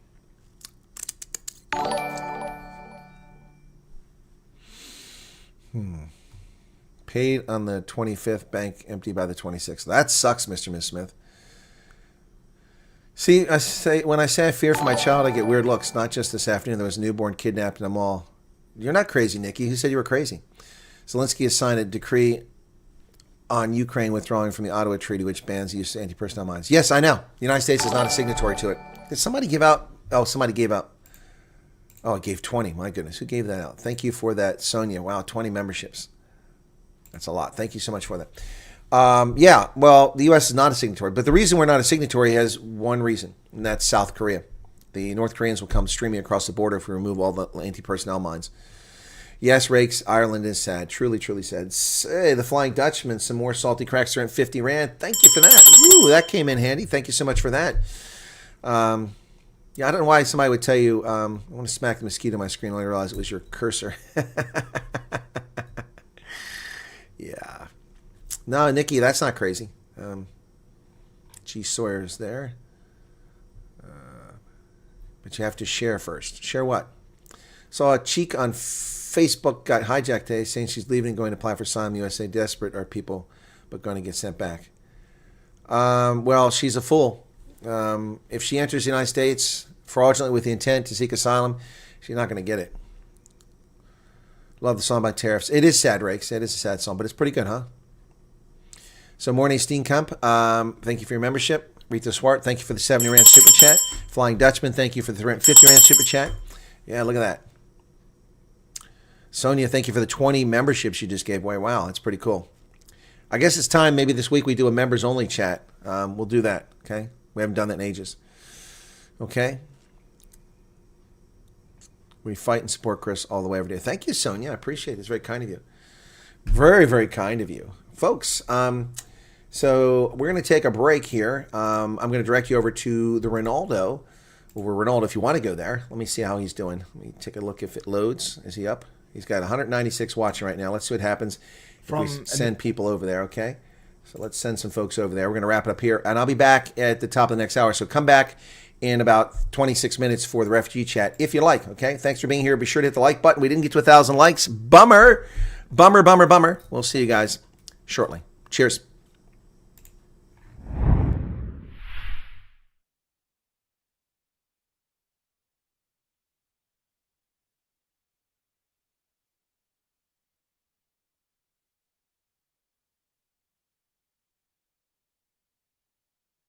Paid on the 25th, bank empty by the 26th. That sucks, Mr. Miss Smith. See, when I say I fear for my child, I get weird looks. Not just this afternoon. There was a newborn kidnapped in a mall. You're not crazy, Nikki. Who said you were crazy? Zelensky has signed a decree on Ukraine withdrawing from the Ottawa Treaty, which bans the use of anti-personnel mines. Yes, I know. The United States is not a signatory to it. Did somebody give out? Oh, somebody gave out. Oh, it gave 20. My goodness. Who gave that out? Thank you for that, Sonia. Wow, 20 memberships. That's a lot. Thank you so much for that. Yeah, well, the U.S. is not a signatory. But the reason we're not a signatory has one reason, and that's South Korea. The North Koreans will come streaming across the border if we remove all the anti-personnel mines. Yes, Rakes, Ireland is sad. Truly, truly sad. Hey, the Flying Dutchman, some more salty cracks are at 50 Rand. Thank you for that. Ooh, that came in handy. Thank you so much for that. Yeah, I don't know why somebody would tell you, I want to smack the mosquito on my screen. I realized it was your cursor. Yeah. No, Nikki, that's not crazy. G. Sawyer's there. But you have to share first. Share what? Saw a cheek on Facebook got hijacked today saying she's leaving and going to apply for asylum in the USA. Desperate are people, but going to get sent back. Well, she's a fool. If she enters the United States fraudulently with the intent to seek asylum, she's not going to get it. Love the song about tariffs. It is sad, Rakes. It is a sad song, but it's pretty good, huh? So, Morning Steenkamp, thank you for your membership. Rita Swart, thank you for the 70 Rand Super Chat. Flying Dutchman, thank you for the 50 Rand Super Chat. Yeah, look at that. Sonia, thank you for the 20 memberships you just gave away. Wow, that's pretty cool. I guess it's time maybe this week we do a members-only chat. We'll do that, okay? We haven't done that in ages. Okay? We fight and support Chris all the way every day. Thank you, Sonia. I appreciate it. It's very kind of you. Very, very kind of you. Folks, so we're going to take a break here. I'm going to direct you over to the Ronaldo. Over Ronaldo, if you want to go there. Let me see how he's doing. Let me take a look if it loads. Is he up? He's got 196 watching right now. Let's see what happens if we send people over there, okay? So let's send some folks over there. We're going to wrap it up here. And I'll be back at the top of the next hour. So come back in about 26 minutes for the refugee chat, if you like, okay? Thanks for being here. Be sure to hit the like button. We didn't get to 1,000 likes. Bummer. Bummer, bummer, bummer. We'll see you guys shortly. Cheers.